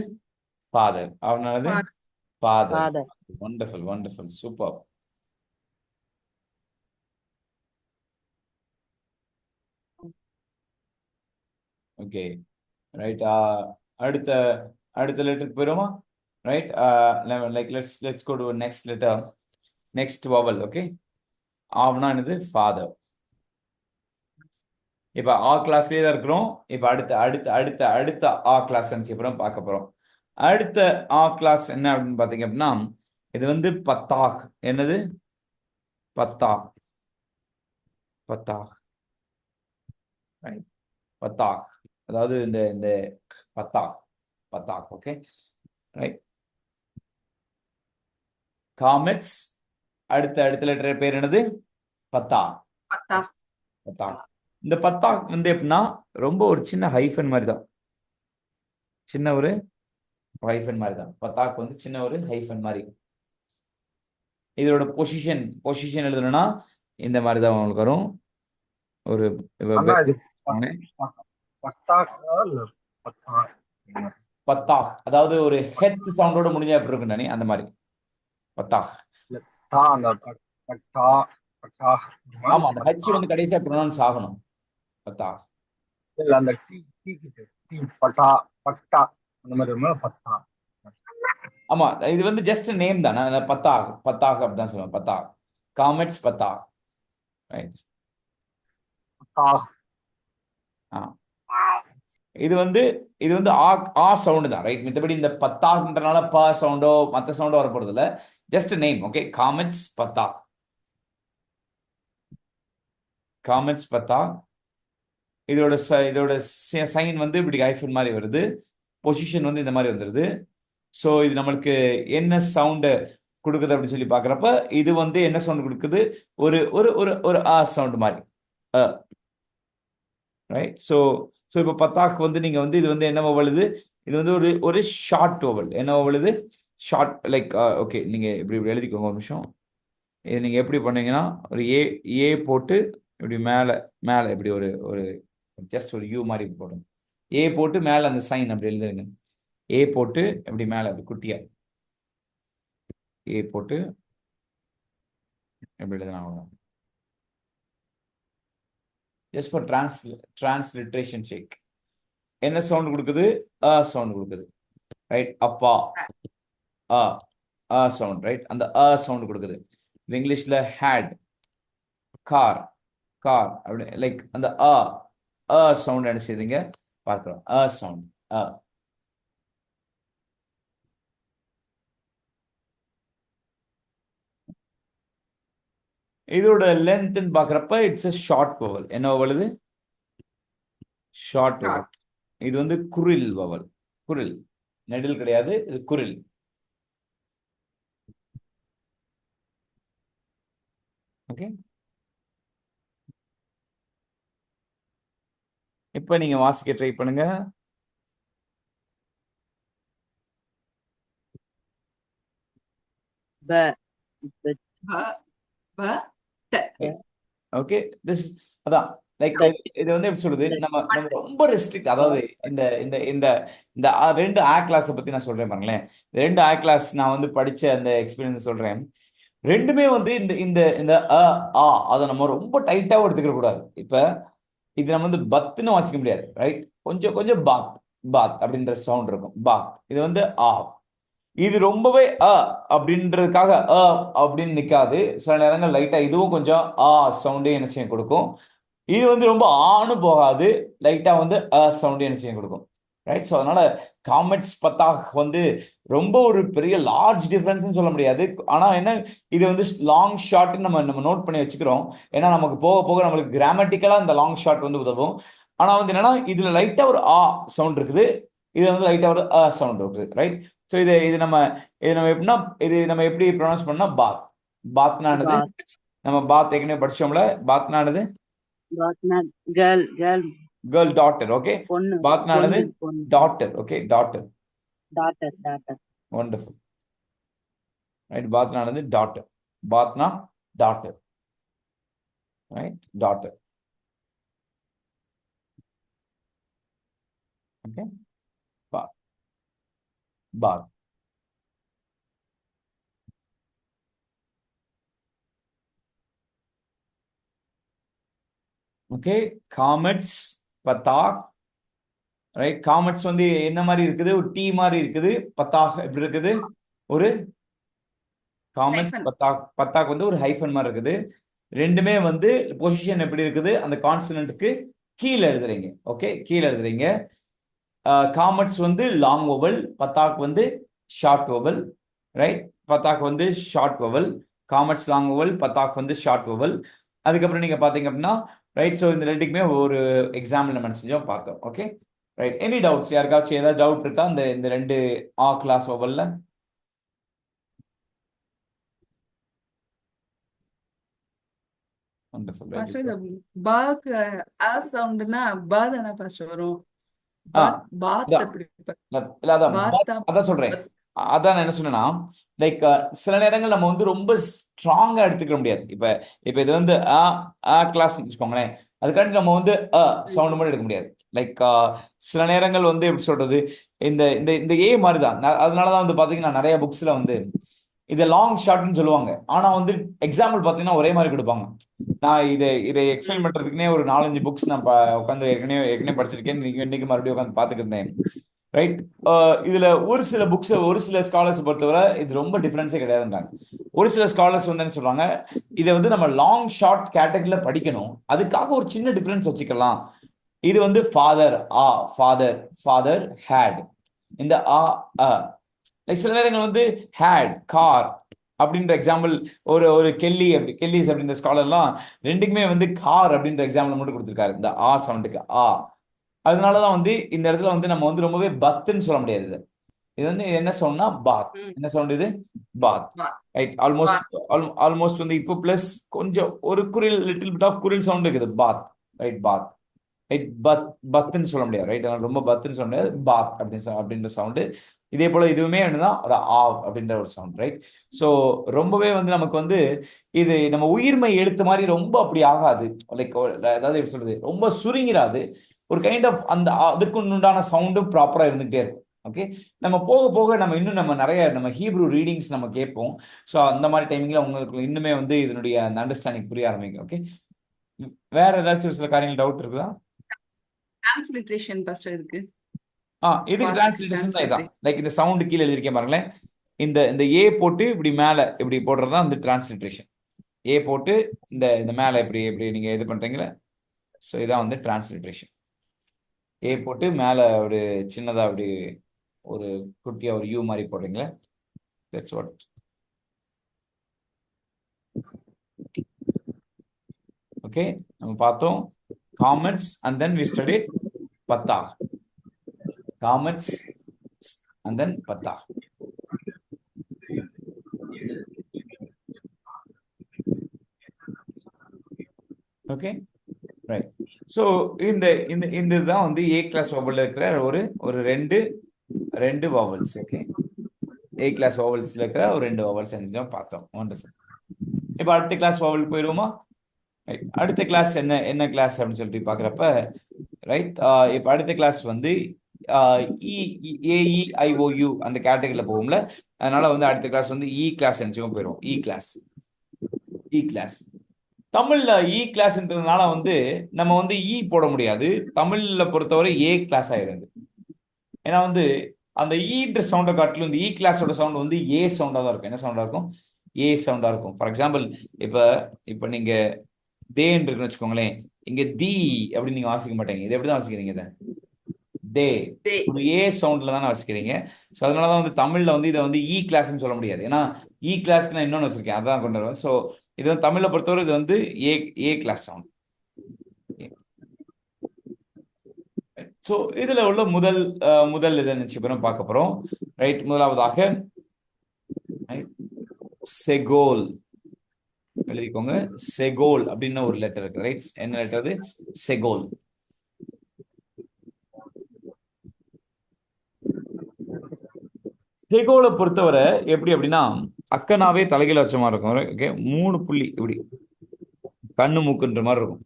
ஃபாதர். ஆவ்னா என்னது? Father. Father. Father wonderful, wonderful, super. Okay, right. அடுத்த அடுத்த லெட்டருக்கு போயிடுமா? Right. Like let's go to next letter, next vowel. Okay, ஆவ்னா என்னது? ஃபாதர். இப்போ ஆ கிளாஸ்லயே தான் இருக்கிறோம். இப்போ அடுத்த அடுத்த அடுத்த அடுத்த ஆ கிளாஸ் அப்புறம் பார்க்க போறோம். அடுத்த ஆ கிளாஸ் என்ன அப்படின்னு பார்த்தீங்க அப்படின்னா, இது வந்து பத்தாக். என்னது? பத்தாக். பத்தாக், ரைட். பத்தாக், அதாவது இந்த இந்த patach, patach. Okay, right. Kamatz. அடுத்த அடுத்த லெட்டர் பேர் என்னது? பத்தா. பத்தா. பத்தா. இந்த பத்தாக் வந்து எப்படின்னா ரொம்ப ஒரு சின்ன ஹைஃபன் மாதிரி தான். சின்ன ஒரு ஹைஃபன் மாதிரி தான். பத்தாக் வந்து சின்ன ஒரு ஹைஃபன் மாதிரி. இதோட பொசிஷன் எழுதணும்னா இந்த மாதிரி தான் உங்களுக்கு வரும். ஒரு அண்ணா இது நானே பத்தாக்கா இல்ல பத்தா பத்தாக், அதாவது ஒரு ஹெத் சவுண்டோட முடிஞ்சா எப்படி இருக்கும் நானே, அந்த மாதிரி பத்தாக். இல்ல தா அந்த பட்டா பட்டா ஆமா, அந்த ஹச் வந்து கடைசியா ப்ரொனவுன்ஸ் ஆகணும். பத்தாக். இல்ல அந்த டீ டீ டீ பட்டா பட்டா அந்த மாதிரி இருந்தா பத்தா. ஆமா, இது வந்து ஜஸ்ட் நேம் தான். பத்தாக், பத்தாக் அப்படிதான் சொல்லுவேன். பத்தாக், காமெட்ஸ் பத்தாக், ரைட். பத்தா ஆ, இது வந்து ஆ ஆ சவுண்டு தான், ரைட். மித்தபடி இந்த பத்தாக்ன்றனால ப சவுண்டோ மற்ற சவுண்டோ வரப்போறது இல்லை. Just name. Okay, comets patach, kamatz patach. இதோட சைன் வந்து இப்படி ஹைஃபன் மாதிரி வருது. பொசிஷன் வந்து இந்த மாதிரி வந்துடுது. ஸோ இது நம்மளுக்கு என்ன சவுண்டு கொடுக்குது அப்படின்னு சொல்லி பார்க்குறப்ப இது வந்து என்ன சவுண்ட் கொடுக்குது? ஒரு ஒரு ஒரு ஒரு ஆ சவுண்ட் மாதிரி, ரைட். ஸோ ஸோ இப்போ பத்தாக்கு வந்து நீங்கள் வந்து இது வந்து என்ன வவழுது? இது வந்து ஒரு ஒரு ஷார்ட் வவல். என்ன வவழுது? Short, like. ஓகே, நீங்கள் இப்படி இப்படி எழுதிக்கோங்க ஒரு நிமிஷம். இது நீங்கள் எப்படி பண்ணீங்கன்னா ஒரு ஏ ஏ போட்டு இப்படி மேலே மேலே இப்படி ஒரு ஒரு ஜஸ்ட் ஒரு யூ மாதிரி போடணும். ஏ போட்டு மேலே அந்த சைன் அப்படி எழுதுங்க. ஏ போட்டு இப்படி மேலே அப்படி குட்டியா ஏ போட்டு எப்படி எழுதுனா ஜஸ்ட் ஃபார் டிரான்ஸ்லிட்ரேஷன் சேக். என்ன சவுண்ட் கொடுக்குது? அ சவுண்ட் கொடுக்குது, ரைட். அப்பா, அ அ சவுண்ட், ரைட். அந்த அ சவுண்ட் கொடுக்குது. இங்கிலீஷ்ல ஹேட், கார், கார் அப்படி லைக் அந்த அ சவுண்ட் என்ன செய்யுதுங்க பார்க்கலாம். அ சவுண்ட், அ. இதோட லென்த்னு பார்க்குறப்ப இட்ஸ் a ஷார்ட் வவல். என்ன வவல் இது? Short vowel. இது வந்து குரில் வவல். குரில், நெடில் கிடையாது, இது குரில். ஓகே, இப்போ நீங்க வாசிக்க ட்ரை பண்ணுங்க. ப ப ப ட. ஓகே, திஸ் அதான் லைக் இது வந்து எப்படி சொல்றது, நம்ம நம்ம ரொம்ப ரெஸ்ட்ரிக்ட், அதாவது இந்த இந்த இந்த இந்த ரெண்டு ஆ கிளாஸை பத்தி நான் சொல்றேன் பாருங்களேன். இந்த ரெண்டு ஆ கிளாஸ் நான் வந்து படிச்ச அந்த எக்ஸ்பீரியன்ஸ் சொல்றேன். ரெண்டுமே வந்து இந்த இந்த இந்த ஆ அதை நம்ம ரொம்ப டைட்டாவும் எடுத்துக்க கூடாது. இப்ப இது நம்ம வந்து பத்துன்னு வாசிக்க முடியாது, ரைட்? கொஞ்சம் கொஞ்சம் பாத் பாத் அப்படின்ற சவுண்ட் இருக்கும், பாத். இது வந்து ஆ. இது ரொம்பவே அப்படின்றதுக்காக அப்படின்னு நிக்காது. சில நேரங்கள் லைட்டா இதுவும் கொஞ்சம் சவுண்டே என்ன செய்யும் கொடுக்கும். இது வந்து ரொம்ப ஆணு போகாது, லைட்டா வந்து சவுண்டே என்ன செய்யும் கொடுக்கும், ரைட்? ஸோ அதனால காமெட்ஸ் பத்தாக வந்து ரொம்ப ஒரு பெரிய லார்ஜ் டிஃபரன்ஸ்னு சொல்ல முடியாது. ஆனா என்ன, இது வந்து லாங் ஷார்ட்னு நம்ம நம்ம நோட் பண்ணி வச்சுக்கிறோம். ஏன்னா நமக்கு போக போக நம்மளுக்கு கிராமட்டிக்கலா இந்த லாங் ஷார்ட் வந்து உதவும். ஆனா வந்து என்னன்னா, இதுல லைட்டா ஒரு சவுண்ட் இருக்குது, இதுல வந்து லைட்டா ஒரு சவுண்ட் இருக்குது, ரைட்? ஸோ இது நம்ம எப்படின்னா, இது நம்ம எப்படி ப்ரொனவுன்ஸ் பண்ணா பாத். பாத்னானது நம்ம பாத் ஏற்கனவே படிச்சோம்ல. பாத்னானது பாத்னா girl girl girl, daughter. Okay, பொண்ணு பாத்னானது பொண்ணு பொண்ணு daughter. Okay, daughter. Daughter daughter wonderful, right? பாத்னானது டாட்டர். பாத்னா டாட்டர், ரைட்? டாட்டர். ஓகே, பாத் பாத். ஓகே, காமெட்ஸ் பத்தாக், ரைட்? காமெட்ஸ் வந்து என்ன மாதிரி இருக்குது, ஒரு டீ மாதிரி இருக்குது. பத்தாக் எப்படி இருக்குது, ஒரு காமெட்ஸ் Hyphen. பத்தாக் வந்து ஒரு ஹைஃபன் மாதிரி இருக்குது. ரெண்டுமே வந்து பொசிஷன் எப்படி இருக்குது, அந்த கான்சனன்ட்க்கு கீழே எழுதுறீங்க. ஓகே, கீழே எழுதுறீங்க. காமெட்ஸ் வந்து லாங் வவல், பத்தாக் வந்து ஷார்ட் வவல், ரைட்? பத்தாக் வந்து short vowel, kamatz long vowel, patach வந்து ஷார்ட் வவல். அதுக்கப்புறம் நீங்க பாத்தீங்க அப்படின்னா, ரைட்? ஸோ இந்த ரெண்டுக்குமே ஒரு எக்ஸாம்பிள் நம்ம செஞ்சோம், பார்த்தோம். Okay, right? Any doubts? யாருக்காச்சும் ஏதாவது டவுட் இருக்கா இந்த இந்த ரெண்டு கிளாஸ் வவல்ல? Pastor, இந்த பாக்கு சவுண்ட்னா பா தானே பாஸ்டர் வரும். பாத் எப்படி அதான் சொல்றேன். அதான் நான் என்ன சொன்னேன்னா, லைக் சில நேரங்கள் நம்ம வந்து ரொம்ப ஸ்ட்ராங்கா எடுத்துக்க முடியாது. இப்ப இது வந்து கிளாஸ் வச்சுக்கோங்களேன், அதுக்காண்டி நம்ம வந்து சவுண்ட் மட்டும் எடுக்க முடியாது. லைக் சில நேரங்கள் வந்து எப்படி சொல்றது, இந்த இந்த இந்த ஏ மாதிரி தான். அதனாலதான் வந்து பாத்தீங்கன்னா நிறைய புக்ஸ்ல வந்து இதை லாங் ஷார்ட்னு சொல்லுவாங்க. ஆனா வந்து எக்ஸாம்பிள் பாத்தீங்கன்னா ஒரே மாதிரி கொடுப்பாங்க. நான் இதை எக்ஸ்பிளைன் பண்றதுக்குனே ஒரு 4-5 புக்ஸ் நான் உட்காந்து ஏற்கனவே படிச்சிருக்கேன். இன்னைக்கு மறுபடியும் உட்காந்து பாத்துக்கிட்டு இருந்தேன், ரைட்? இதுல ஒரு சில புக்ஸ், ஒரு சில ஸ்காலர்ஸ் பொறுத்தவரை இது ரொம்ப டிஃபரன்ஸே கிடையாதுன்றாங்க. ஒரு சில ஸ்காலர்ஸ் வந்து என்ன சொல்றாங்க, இதை வந்து நம்ம லாங் ஷார்ட் கேட்டகரியில படிக்கணும், அதுக்காக ஒரு சின்ன டிஃபரன்ஸ் வச்சுக்கலாம். இது வந்து ஃபாதர், ஃபாதர், ஃபாதர் ஹேட். இந்த சில நேரங்கள் வந்து ஹேட், கார் அப்படின்ற எக்ஸாம்பிள், ஒரு கெல்லிஸ் அப்படின்ற ஸ்காலர்லாம் ரெண்டுக்குமே வந்து கார் அப்படின்ற எக்ஸாம்பிள் மட்டும் கொடுத்துருக்காரு, இந்த சவுண்டுக்கு அதனாலதான் வந்து இந்த இடத்துல வந்து நம்ம வந்து ரொம்பவே பத்துன்னு சொல்ல முடியாது. இது வந்து என்ன சவுண்ட்னா பாத். என்ன சவுண்ட் இது? பாத், ரைட்? ஆல்மோஸ்ட் வந்து இப்போ பிளஸ் கொஞ்சம் ஒரு குரில், லிட்டில் பிட் ஆஃப் குரில் சவுண்ட் இருக்குது, பாத், ரைட்? பாத், ரைட்? பத்துன்னு சொல்ல முடியாது, ரைட்? ரொம்ப பத்துன்னு சொல்ல முடியாது, பாத் அப்படின்ற சவுண்டு. இதே போல இதுவுமே என்னதான் ஒரு அப்படின்ற ஒரு சவுண்ட், ரைட்? ஸோ ரொம்பவே வந்து நமக்கு வந்து இது நம்ம உயிர்மை எழுத்து மாதிரி ரொம்ப அப்படி ஆகாது. லைக் அதாவது எப்படி சொல்றது, ரொம்ப சுருங்கிராது. ஒரு கைண்ட் ஆஃப் அந்த அதுக்கு உண்டான சவுண்டும் ப்ராப்பரா இருந்துகிட்டே இருக்கும். ஓகே, நம்ம போக போக நம்ம இன்னும் நம்ம ஹீப்ரூ ரீடிங்ஸ் நம்ம கேட்போம். ஸோ அந்த மாதிரி டைமிங்ல உங்களுக்கு இன்னுமே வந்து இதனுடைய அந்த அண்டர்ஸ்டாண்டிங் புரிய ஆரம்பிக்கும். ஓகே, வேற ஏதாச்சும் ஒரு சில காரியங்கள் டவுட் இருக்குதா? டிரான்ஸ்லிட்ரேஷன் பாஸ்டர் இருக்கு. இதுக்கு டிரான்ஸ்லேஷன் தான் இதான். லைக் இந்த சவுண்ட் கீழே எழுதிருக்கேன் பாருங்களேன், இந்த இந்த ஏ போட்டு இப்படி மேல இப்படி போடுறது தான் வந்து டிரான்ஸ்லிட்ரேஷன். ஏ போட்டு இந்த இந்த மேல இப்படி இப்படி நீங்க இது பண்றீங்களா, ஸோ இதான் வந்து டிரான்ஸ்லிட்ரேஷன். ஏ போட்டு மேல ஒரு சின்னதா அப்படி ஒரு குட்டியா ஒரு யூ மாதிரி போடுறீங்களா, தட்ஸ் வாட். ஓகே, நம்ம பார்த்தோம் காமெட்ஸ் அண்ட் தென் வி ஸ்டடிட் பத்தா. காமெட்ஸ் அண்ட் தென் பத்தா. Okay, right? ஸோ இந்த இந்த இந்த இதுதான் வந்து ஏ கிளாஸ் வவல்ல இருக்கிற ஒரு ரெண்டு வவல்ஸ். ஓகே, ஏ கிளாஸ் வவல்ஸ்ல இருக்கிற ஒரு 2 வவல்ஸ் செஞ்சோம், பார்த்தோம். வண்டர்ஃபுல். இப்போ அடுத்த கிளாஸ் வவல் போயிருவோமா? ரைட், அடுத்த கிளாஸ் என்ன என்ன கிளாஸ் அப்படின்னு சொல்லிட்டு பார்க்குறப்ப ரைட், இப்போ அடுத்த கிளாஸ் வந்து ஏஇஐஓயு அந்த கேட்டகரியில் போகும்ல. அதனால வந்து அடுத்த கிளாஸ் வந்து இ கிளாஸ் நினச்சிக்கும் போயிடும். இ கிளாஸ் தமிழ்ல இ கிளாஸ்ன்றதுனால வந்து நம்ம வந்து இ போட முடியாது. தமிழ்ல பொறுத்தவரை ஏ கிளாஸ் ஆயிடுது. ஏன்னா வந்து அந்த ஈன்ற சவுண்டை காட்டிலும் இந்த இ கிளாஸோட சவுண்ட் வந்து ஏ சவுண்டாக தான் இருக்கும். என்ன சவுண்டாக இருக்கும்? ஏ சவுண்டாக இருக்கும். ஃபார் எக்ஸாம்பிள் இப்போ இப்போ நீங்க தேன்னு இருக்குன்னு வச்சுக்கோங்களேன். இங்க தி அப்படின்னு நீங்க வாசிக்க மாட்டீங்க. இது எப்படி தான் வாசிக்கிறீங்க? இதை தே ஒரு ஏ சவுண்ட்ல தானே வாசிக்கிறீங்க. ஸோ அதனாலதான் வந்து தமிழ்ல வந்து இதை வந்து இ கிளாஸ்ன்னு சொல்ல முடியாது. ஏன்னா இ கிளாஸ்க்கு நான் இன்னொன்று வச்சிருக்கேன், அதான் கொண்டு வருவேன். ஸோ இது வந்து தமிழ்ல பொறுத்தவரை இது வந்து ஏ ஏ கிளாஸ் சவுண்ட். ஸோ இதுல உள்ள முதல் இதை நினைச்சு பார்க்க போறோம். ரைட், முதலாவதாக செகோல் எழுதிக்கோங்க. செகோல் அப்படின்னு ஒரு லெட்டர் இருக்கு. ரைட், என்ன லெட்டர் அது? செகோல். செகோலை பொறுத்தவரை எப்படி அப்படின்னா அக்கனாவே தலைகீழ வச்ச மாதிரி இருக்கும். ஓகே, 3 புள்ளி இப்படி கண்ணு மூக்குன்ற மாதிரி இருக்கும்.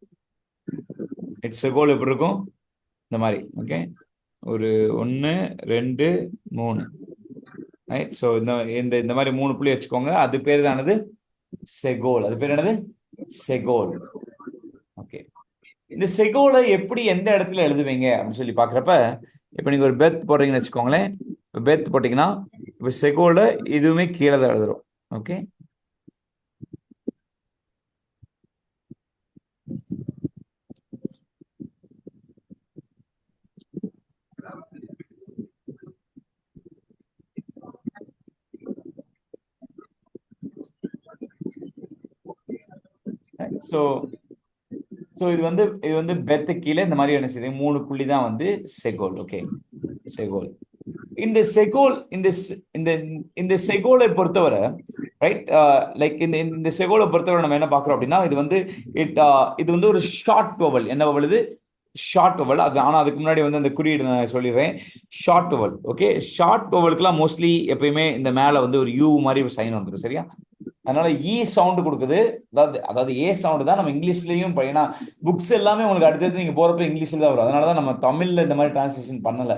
செகோல் எப்படி இருக்கும்? இந்த மாதிரி. ஓகே, ஒரு 1 2 3. ரைட், ஸோ இந்த இந்த மாதிரி 3 புள்ளி வச்சுக்கோங்க. அது பேர் தானது செகோல். அது பேர் என்னது? செகோல். ஓகே, இந்த செகோலை எப்படி எந்த இடத்துல எழுதுவீங்க அப்படின்னு சொல்லி பாக்குறப்ப, இப்ப நீங்க ஒரு பெத் போடுறீங்கன்னு வச்சுக்கோங்களேன். இப்போ பெத் போட்டீங்கன்னா இப்போ செகோலை இதுவுமே கீழே தான் எழுதுறோம். ஓகே, ஸோ ஸோ இது வந்து பெத்து கீழே இந்த மாதிரி என்ன செய்யுது? 3 புள்ளி தான் வந்து செகோல். ஓகே, செகோல். இந்த செகோல் இந்த செகோலை பொறுத்தவரை ரைட், லைக் இந்த செகோலை பொறுத்தவரை நம்ம என்ன பார்க்குறோம் அப்படின்னா இது வந்து ஒரு ஷார்ட் வவல். என்ன வவல் இது? Short vowel. அது ஆனால் அதுக்கு முன்னாடி வந்து அந்த குறியீடு நான் சொல்லிடுறேன். Short vowel. ஓகே, ஷார்ட் வவலுக்குலாம் மோஸ்ட்லி எப்பயுமே இந்த மேலே வந்து ஒரு யூ மாதிரி ஒரு சைன் வந்துடும். சரியா? அதனால இ சவுண்ட் கொடுக்குது. அதாவது ஏ சவுண்ட் தான் நம்ம இங்கிலீஷ்லயும். ஏன்னா புக்ஸ் எல்லாமே உங்களுக்கு அடுத்தடுத்து நீங்க போறப்ப இங்கிலீஷ்ல தான் வரும். அதனாலதான் நம்ம தமிழ்ல இந்த மாதிரி டிரான்ஸ்லேஷன் பண்ணல.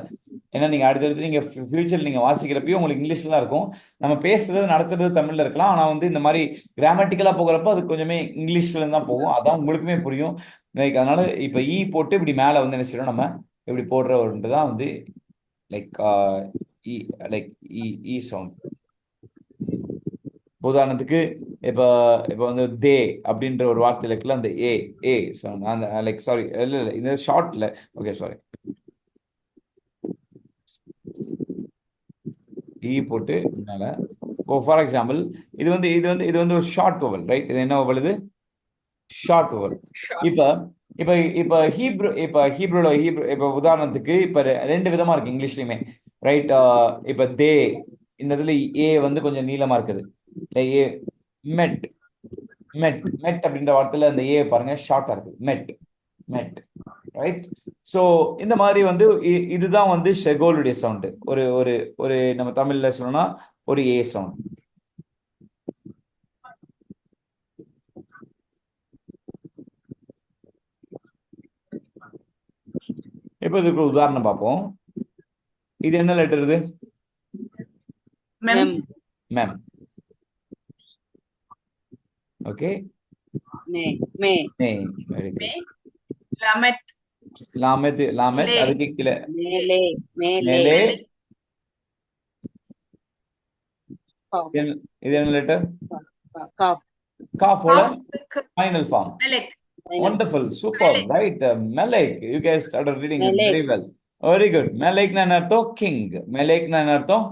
ஏன்னா நீங்க அடுத்தடுத்து நீங்க ஃபியூச்சர் நீங்க வாசிக்கிறப்பயும் உங்களுக்கு இங்கிலீஷ்ல தான் இருக்கும். நம்ம பேசுறது நடத்துறது தமிழ்ல இருக்கலாம். ஆனா வந்து இந்த மாதிரி கிராமட்டிக்கலா போகிறப்ப அது கொஞ்சமே இங்கிலீஷ்ல தான் போகும். அதான் உங்களுக்குமே புரியும். லைக் அதனால இப்ப இ போட்டு இப்படி மேல வந்து என்ன செய்யணும், நம்ம இப்படி போடுறதுதான் வந்து லைக் லைக் இ சவுண்ட். உதாரணத்துக்கு இப்ப இப்ப வந்து தே அப்படின்ற ஒரு வார்த்தையில இருக்குல்ல, அந்த ஏ ஏ சவுண்ட், அந்த லைக் சாரி இல்ல இந்த ஷார்ட்ல. ஓகே, சாரி, இ போட்டு மேல. ஃபார் எக்ஸாம்பிள் இது வந்து ஒரு ஷார்ட் வவல். ரைட், இது என்ன வவல்? இது ஷார்ட் வவல். இப்ப இப்ப இப்ப ஹீப்ரூல இப்ப உதாரணத்துக்கு இப்ப 2 விதமா இருக்கு இங்கிலீஷ்லயுமே. ரைட், இப்ப தே இந்த இதுல ஏ வந்து கொஞ்சம் நீளமா இருக்குது. ஏ மெட் மெட் மெட் அப்படின்ற வார்த்தையில அந்த ஏ பாருங்க ஷார்ட்டா இருக்கு. மெட் மெட். ரைட், ஸோ இந்த மாதிரி வந்து இதுதான் வந்து செகோலுடைய சவுண்டு. ஒரு ஒரு ஒரு நம்ம தமிழ்ல சொல்லணும்னா ஒரு ஏ சவுண்ட். இப்போ இதுக்கு ஒரு உதாரணம் பார்ப்போம். இது என்ன லெட்டர்? இது மெம். மேம். ஓகே, மே மே மே. Very good. லமெட். லாமெத் லே. அதுக்கு கீழே மேலே மேலே மேலே. காஃப் இது என்ன லெட்டர்? காஃப் காஃபோட final form. Melech. Wonderful, super, Melek. right? Melek, you guys started reading it Melek. very well. Very good. Melek na nartham king. Melek na nartham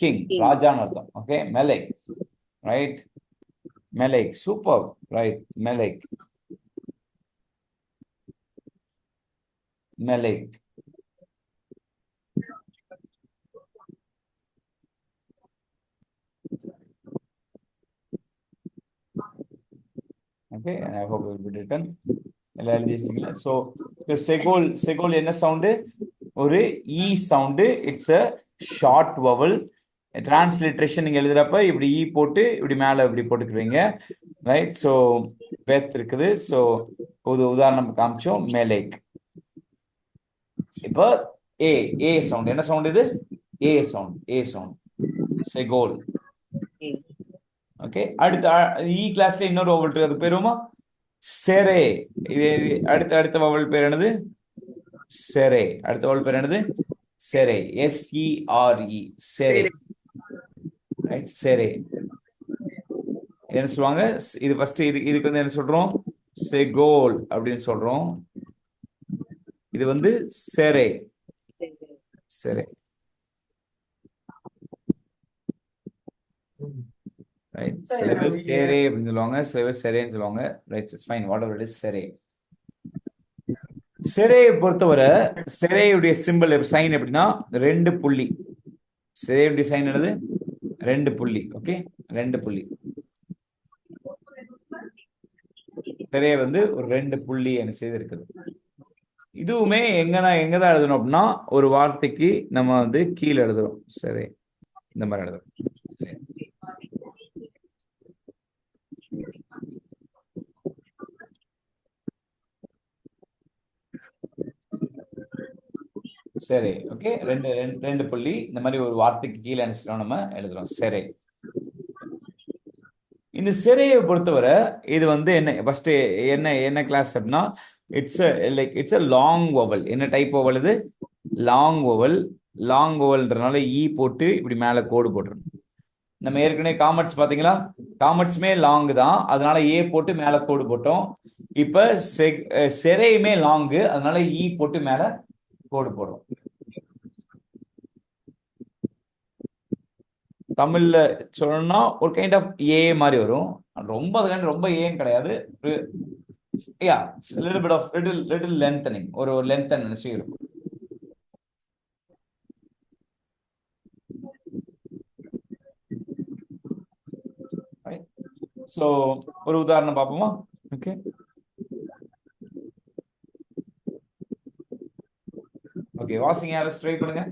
king. King. Raja nartham. Okay, Melek. Right? Melek, super. Right, Melek. Melek. Okay, and I hope it will be written. எல்லாம் எழுதி வச்சிட்டீங்களா? So செகோல் என்ன sound? ஒரு இ sound. It's a short vowel. Transliteration நீங்க எழுதுறப்ப இப்படி இ போட்டு இப்படி மேல இப்படி போட்டுக்குவீங்க. ரைட், ஸோ பெத் இருக்குது. ஸோ ஒரு உதாரணம் காமிச்சோம், மேலேக். இப்போ ஏ ஏ சவுண்ட். என்ன சவுண்ட் இது? ஏ சவுண்ட். ஏ சவுண்ட். செகோல். ஓகே. அடுத்த இ கிளாஸ்ல இன்னொரு வவல் இருக்கு, அது பேருமா செரே. இது அடுத்த வவல் பேர் என்னது? செரே. அடுத்த வவல் பேர் என்னது? செரே. SERE. செரே. ரைட், செரே. என்ன சொல்லுவாங்க? இது ஃபர்ஸ்ட் இதுக்கு வந்து என்ன சொல்றோம்? செகோல் அப்படின்னு சொல்றோம். இது வந்து செரே. செரே. ரைட். சில பேர் செரே அப்படின்னு சொல்லுவாங்க, சில பேர் செரேன்னு சொல்லுவாங்க. Right, it's fine, whatever it is, tsere. செரேயை பொறுத்தவரை செரேயுடைய சிம்பிள் சைன் எப்படின்னா 2 புள்ளி. செரேயுடைய சைன் என்னது? 2 புள்ளி. ஓகே, 2 புள்ளி. செரே வந்து ஒரு 2 புள்ளி என்ன செய்திருக்குது. இதுவுமே எங்கதான் எழுதணும் அப்படின்னா, ஒரு வார்த்தைக்கு நம்ம வந்து கீழே எழுதுறோம். சரி, இந்த மாதிரி எழுதுறோம். சரி, ஓகே. ரெண்டு புள்ளி இந்த மாதிரி ஒரு வார்த்தைக்கு கீழே என்ன செய்யறோம், நம்ம எழுதுறோம். சரி. இந்த சிறையை பொறுத்தவரை இது வந்து என்ன ஃபர்ஸ்ட் என்ன கிளாஸ் அப்படின்னா, இட்ஸ் அ லாங் வவல். என்ன டைப் வவல் இது? Long vowel. லாங் வவல்ன்றனால இ போட்டு இப்படி மேல கோடு போட்டுருணும். நம்ம ஏற்கனவே காமெட்ஸ் பாத்தீங்களா? காமெட்ஸுமே லாங் தான், அதனால ஏ போட்டு மேல கோடு போட்டோம். இப்ப செரையுமே லாங்கு, அதனால இ போட்டு மேல கோடு போடுறோம். தமிழ்ல சொல்லணும்னா ஒரு கைண்ட் ஆஃப் ஏ மாதிரி வரும். ரொம்ப ஏன்னு கிடையாது. Yeah, little bit of little lengthening, ஒரு லென்த்தன் நினைச்சு இருக்கும். ஸோ ஒரு உதாரணம் பார்ப்போமா? ஓகே, ஓகே, வாசிங்க, யாரும் ட்ரை பண்ணுங்க.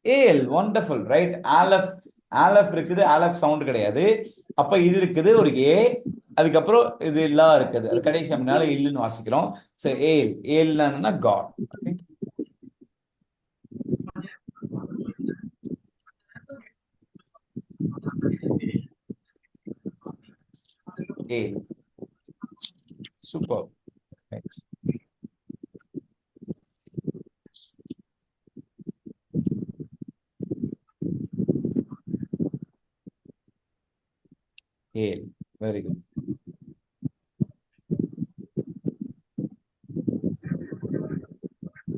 ஏல், வண்டர்ஃபுல், ரைட். ஆலஃப் இருக்குது, ஆலஃப் சவுண்ட் கிடையாது. அப்ப இது இருக்குது ஒரு ஏ, அதுக்கப்புறம் இது இல்லா இருக்குது, அது கடைசி அப்படினால இல்லுன்னு வாசிக்கிறோம். ஸோ ஏல்னா God. Okay, El. Super. Right. El, very good.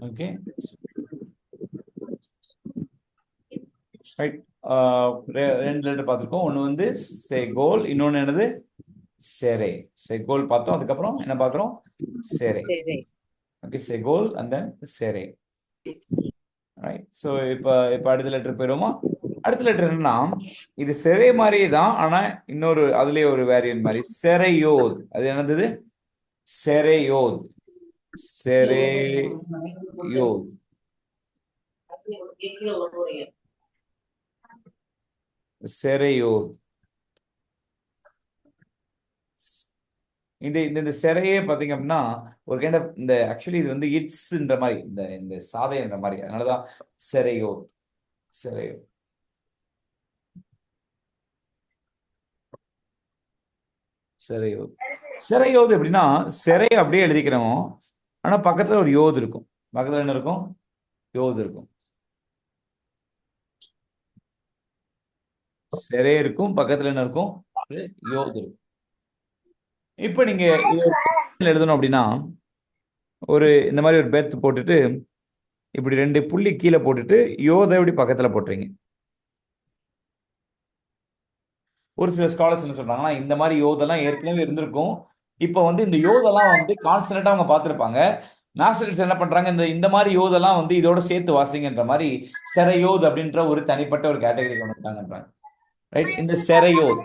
Okay, right. ரெண்டு லெட்டர் பார்த்துருக்கோம். ஒன்று வந்து செகோல், இன்னொன்று என்னது? செரே. செகோல் பார்த்தோம், அதுக்கப்புறம் என்ன பார்க்குறோம்? Tsere. Okay, segol and then tsere. Right. So இப்போ அடுத்த லெட்டர் போயிடுவோமா? அடுத்த லெட்டர் என்னன்னா, இது செரே மாதிரியே தான், ஆனா இன்னொரு அதுலயே ஒரு வேரியன்ட் மாதிரி, செரையோத். அது என்னது? செரையோத். செரையோத். செரையோத். இந்த சிறையே பாத்தீங்க அப்படின்னா ஒரு கைண்ட் ஆஃப் இந்த ஆக்சுவலி இது வந்து இட்ஸ்ன்ற மாதிரி, இந்த சாதைன்ற மாதிரி, அதனாலதான் செரையோத். செரையோத். செரையோத். செரையோத் எப்படின்னா, சிறை அப்படியே எழுதிக்கிறோம், ஆனா பக்கத்துல ஒரு யோது இருக்கும். பக்கத்துல என்ன இருக்கும்? யோது இருக்கும். சிறை இருக்கும், பக்கத்துல என்ன இருக்கும்? யோது இருக்கும். இப்ப நீங்க எழுதணும் அப்படின்னா, ஒரு இந்த மாதிரி ஒரு பெத் போட்டுட்டு இப்படி 2 புள்ளி கீழே போட்டுட்டு யோதை இப்படி பக்கத்துல போட்டுறீங்க. ஒரு சில ஸ்காலர்ஸ் என்ன சொல்றாங்கன்னா, இந்த மாதிரி யோதெல்லாம் ஏற்கனவே இருந்திருக்கும், இப்போ வந்து இந்த யோதெல்லாம் வந்து கான்ஸ்டன்டா அவங்க பார்த்துருப்பாங்க. மேஸ்டர்ஸ் என்ன பண்றாங்க, இந்த மாதிரி யோதெல்லாம் வந்து இதோட சேர்த்து வாசிங்கன்ற மாதிரி செரையோத் அப்படின்ற ஒரு தனிப்பட்ட ஒரு கேட்டகரி கொண்டு வந்தாங்கன்றாங்க. ரைட். இந்த செரையோத்.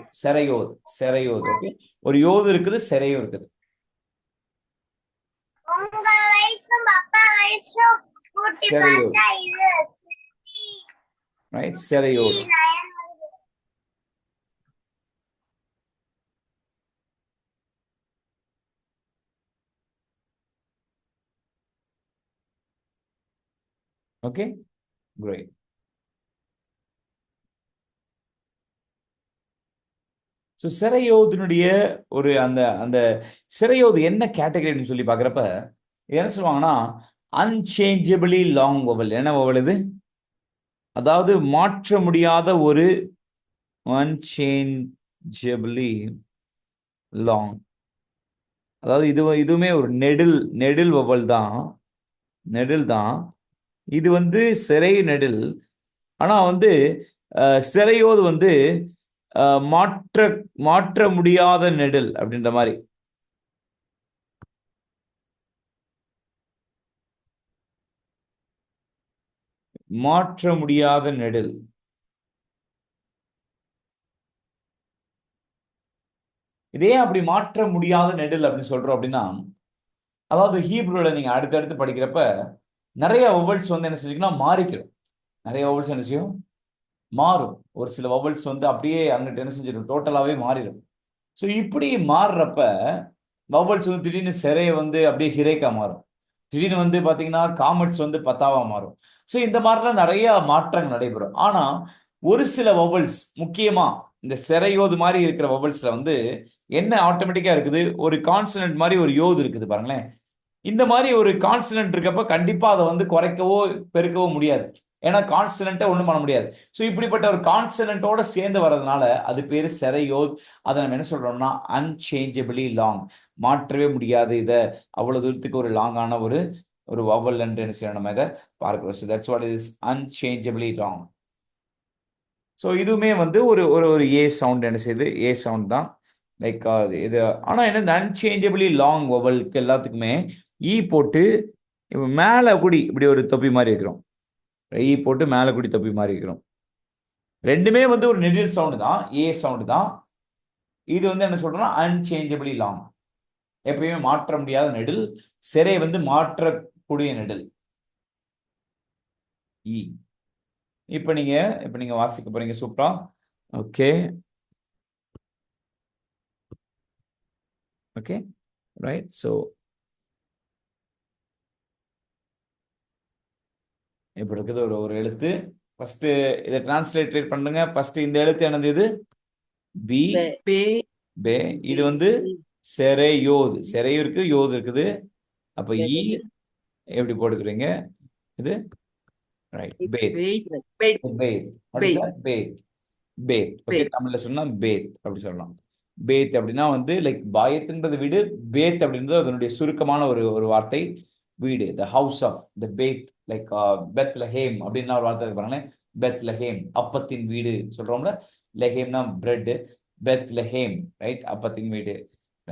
ஓகே, ஒரு யோது இருக்குது, செரையும் இருக்குது. Tsere yod. right? Serayod. Okay, great. So சிறையோதினுடைய ஒரு அந்த அந்த சிறையோது என்ன கேட்டகரின்னு சொல்லி பார்க்குறப்ப என்ன சொல்லுவாங்கன்னா அன்சேஞ்சபிளி லாங் வவல். என்ன வவல் இது? அதாவது மாற்ற முடியாத ஒரு அன்சேஞ்சபிளி லாங். அதாவது இதுவுமே ஒரு நெடில் வவல் தான். நெடில் தான் இது வந்து சிறை நெடில். ஆனால் வந்து சிறையோது வந்து மாற்ற முடியாத நெடில் அப்படின்ற மாதிரி. மாற்ற முடியாத நெடில். இதே அப்படி மாற்ற முடியாத நெடில் அப்படின்னு சொல்றோம் அப்படின்னா, அதாவது ஹீப்ரூல நீங்க அடுத்தடுத்து படிக்கிறப்ப நிறைய வவல்ஸ் வந்து என்ன செஞ்சுக்கன்னா மாறிக்கிறோம். நிறைய வவல்ஸ் என்ன செய்யும்? மாறும். ஒரு சில வவல்ஸ் வந்து அப்படியே அங்கிட்டு என்ன செஞ்சிடும்? டோட்டலாகவே மாறிடும். ஸோ இப்படி மாறுறப்ப வவல்ஸ் வந்து திடீர்னு சிறையை வந்து அப்படியே ஹிரேக்கா மாறும். திடீர்னு வந்து பார்த்தீங்கன்னா காமெட்ஸ் வந்து பத்தாவா மாறும். ஸோ இந்த மாதிரிலாம் நிறைய மாற்றங்கள் நடைபெறும். ஆனால் ஒரு சில வவல்ஸ் முக்கியமாக இந்த சிறையோது மாதிரி இருக்கிற வவல்ஸில் வந்து என்ன ஆட்டோமேட்டிக்காக இருக்குது? ஒரு கான்சனன்ட் மாதிரி ஒரு யோது இருக்குது பாருங்களேன். இந்த மாதிரி ஒரு கான்சனன்ட் இருக்கப்ப கண்டிப்பாக அதை வந்து குறைக்கவோ பெருக்கவோ முடியாது. ஏன்னா கான்சனண்ட்டை ஒன்றும் பண்ண முடியாது. ஸோ இப்படிப்பட்ட ஒரு கான்சனண்ட்டோட சேர்ந்து வர்றதுனால அது பேர் சிறையோத். அதை நம்ம என்ன சொல்றோம்னா அன்சேஞ்சபிளி லாங். மாற்றவே முடியாது. இதை அவ்வளவு தூரத்துக்கு ஒரு லாங்கான ஒரு வவல் என்று என்ன செய்யணும்? நம்ம இதை பார்க்கிறோம். So that's what is unchangeably long. So இதுவுமே வந்து ஒரு ஒரு ஏ சவுண்ட் என்ன செய்யுது? ஏ சவுண்ட் தான். லைக் இது. ஆனால் என்ன இந்த அன்சேஞ்சபிளி லாங் வவலுக்கு எல்லாத்துக்குமே ஈ போட்டு மேலே கூடி இப்படி ஒரு தொப்பி மாதிரி இருக்கிறோம். ஈ போட்டு மேலே கூடி தொப்பி மாதிரி இருக்கிறோம். ரெண்டுமே வந்து ஒரு நெடில் சவுண்டு தான், ஏ சவுண்டு தான். இது வந்து என்ன சொல்றோம்னா அன்சேஞ்சபிளி லாங். எப்பயுமே மாற்ற முடியாத நெடில். சிறை வந்து மாற்றக்கூடிய நெடில் ஈ. இப்போ நீங்க வாசிக்க போறீங்க. சூப்பரா. Okay okay right. ஸோ இப்போ இருக்குது ஒரு எழுத்து. ஃபர்ஸ்ட் இதை டிரான்ஸ்லேட் பண்ணுங்க. ஃபர்ஸ்ட் இந்த எழுத்து என்னது? இது பி. பே பே. இது வந்து செரையோது. செரையும் இருக்கு, யோது இருக்குது. அப்ப ஈ எப்படி போட்டுக்கிறீங்க? இது right. Bet. Bet bet. What is that? Bet. Bet. Okay, தமிழ்ல சொன்னா பேத் அப்படி சொல்லலாம். பேத் அப்படின்னா வந்து லைக் பாயத்ன்றது வீடு. பேத் அப்படின்றது அதனுடைய சுருக்கமான ஒரு வார்த்தை. வீடு. The house of the bet. Like Bethlehem அப்படின்னா ஒரு வார்த்தை இருப்பாங்களே. பெத்லஹேம் அப்பத்தின் வீடு சொல்றோம்ல. லஹேம்னா பிரெட். பெத்லஹேம் ரைட், அப்பத்தின் வீடு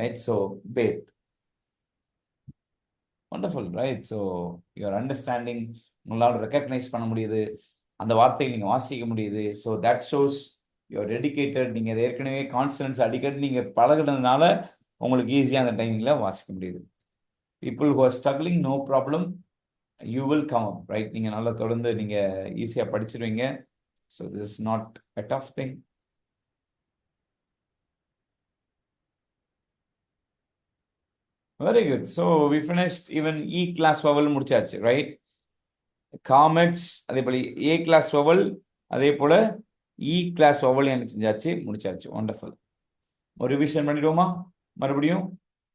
right. So bet. Wonderful right. So your understanding உங்களால் ரெக்கக்னைஸ் பண்ண முடியுது. அந்த வார்த்தையை நீங்கள் வாசிக்க முடியுது. So that shows your dedicated. நீங்கள் ஏற்கனவே கான்ஸ்டன்ஸ் அடிக்கடி நீங்கள் பழகுனதுனால உங்களுக்கு ஈஸியாக அந்த டைமிங்கில் வாசிக்க முடியுது. People who are struggling, no problem, you will come up right. நீங்கள் நல்லா தொடர்ந்து நீங்கள் ஈஸியாக படிச்சிருவீங்க. So this is not a tough thing. Very good. So we finished even E class vowel முடிச்சாச்சு ரைட். காமெட்ஸ் அதே போல ஏ கிளாஸ் வவல், அதே போல இ கிளாஸ் வவல் எனக்கு செஞ்சாச்சு, முடிச்சாச்சு. ஒண்டர்ஃபுல். ஒரு ரிவிஷன் பண்ணிடுவோமா? மறுபடியும்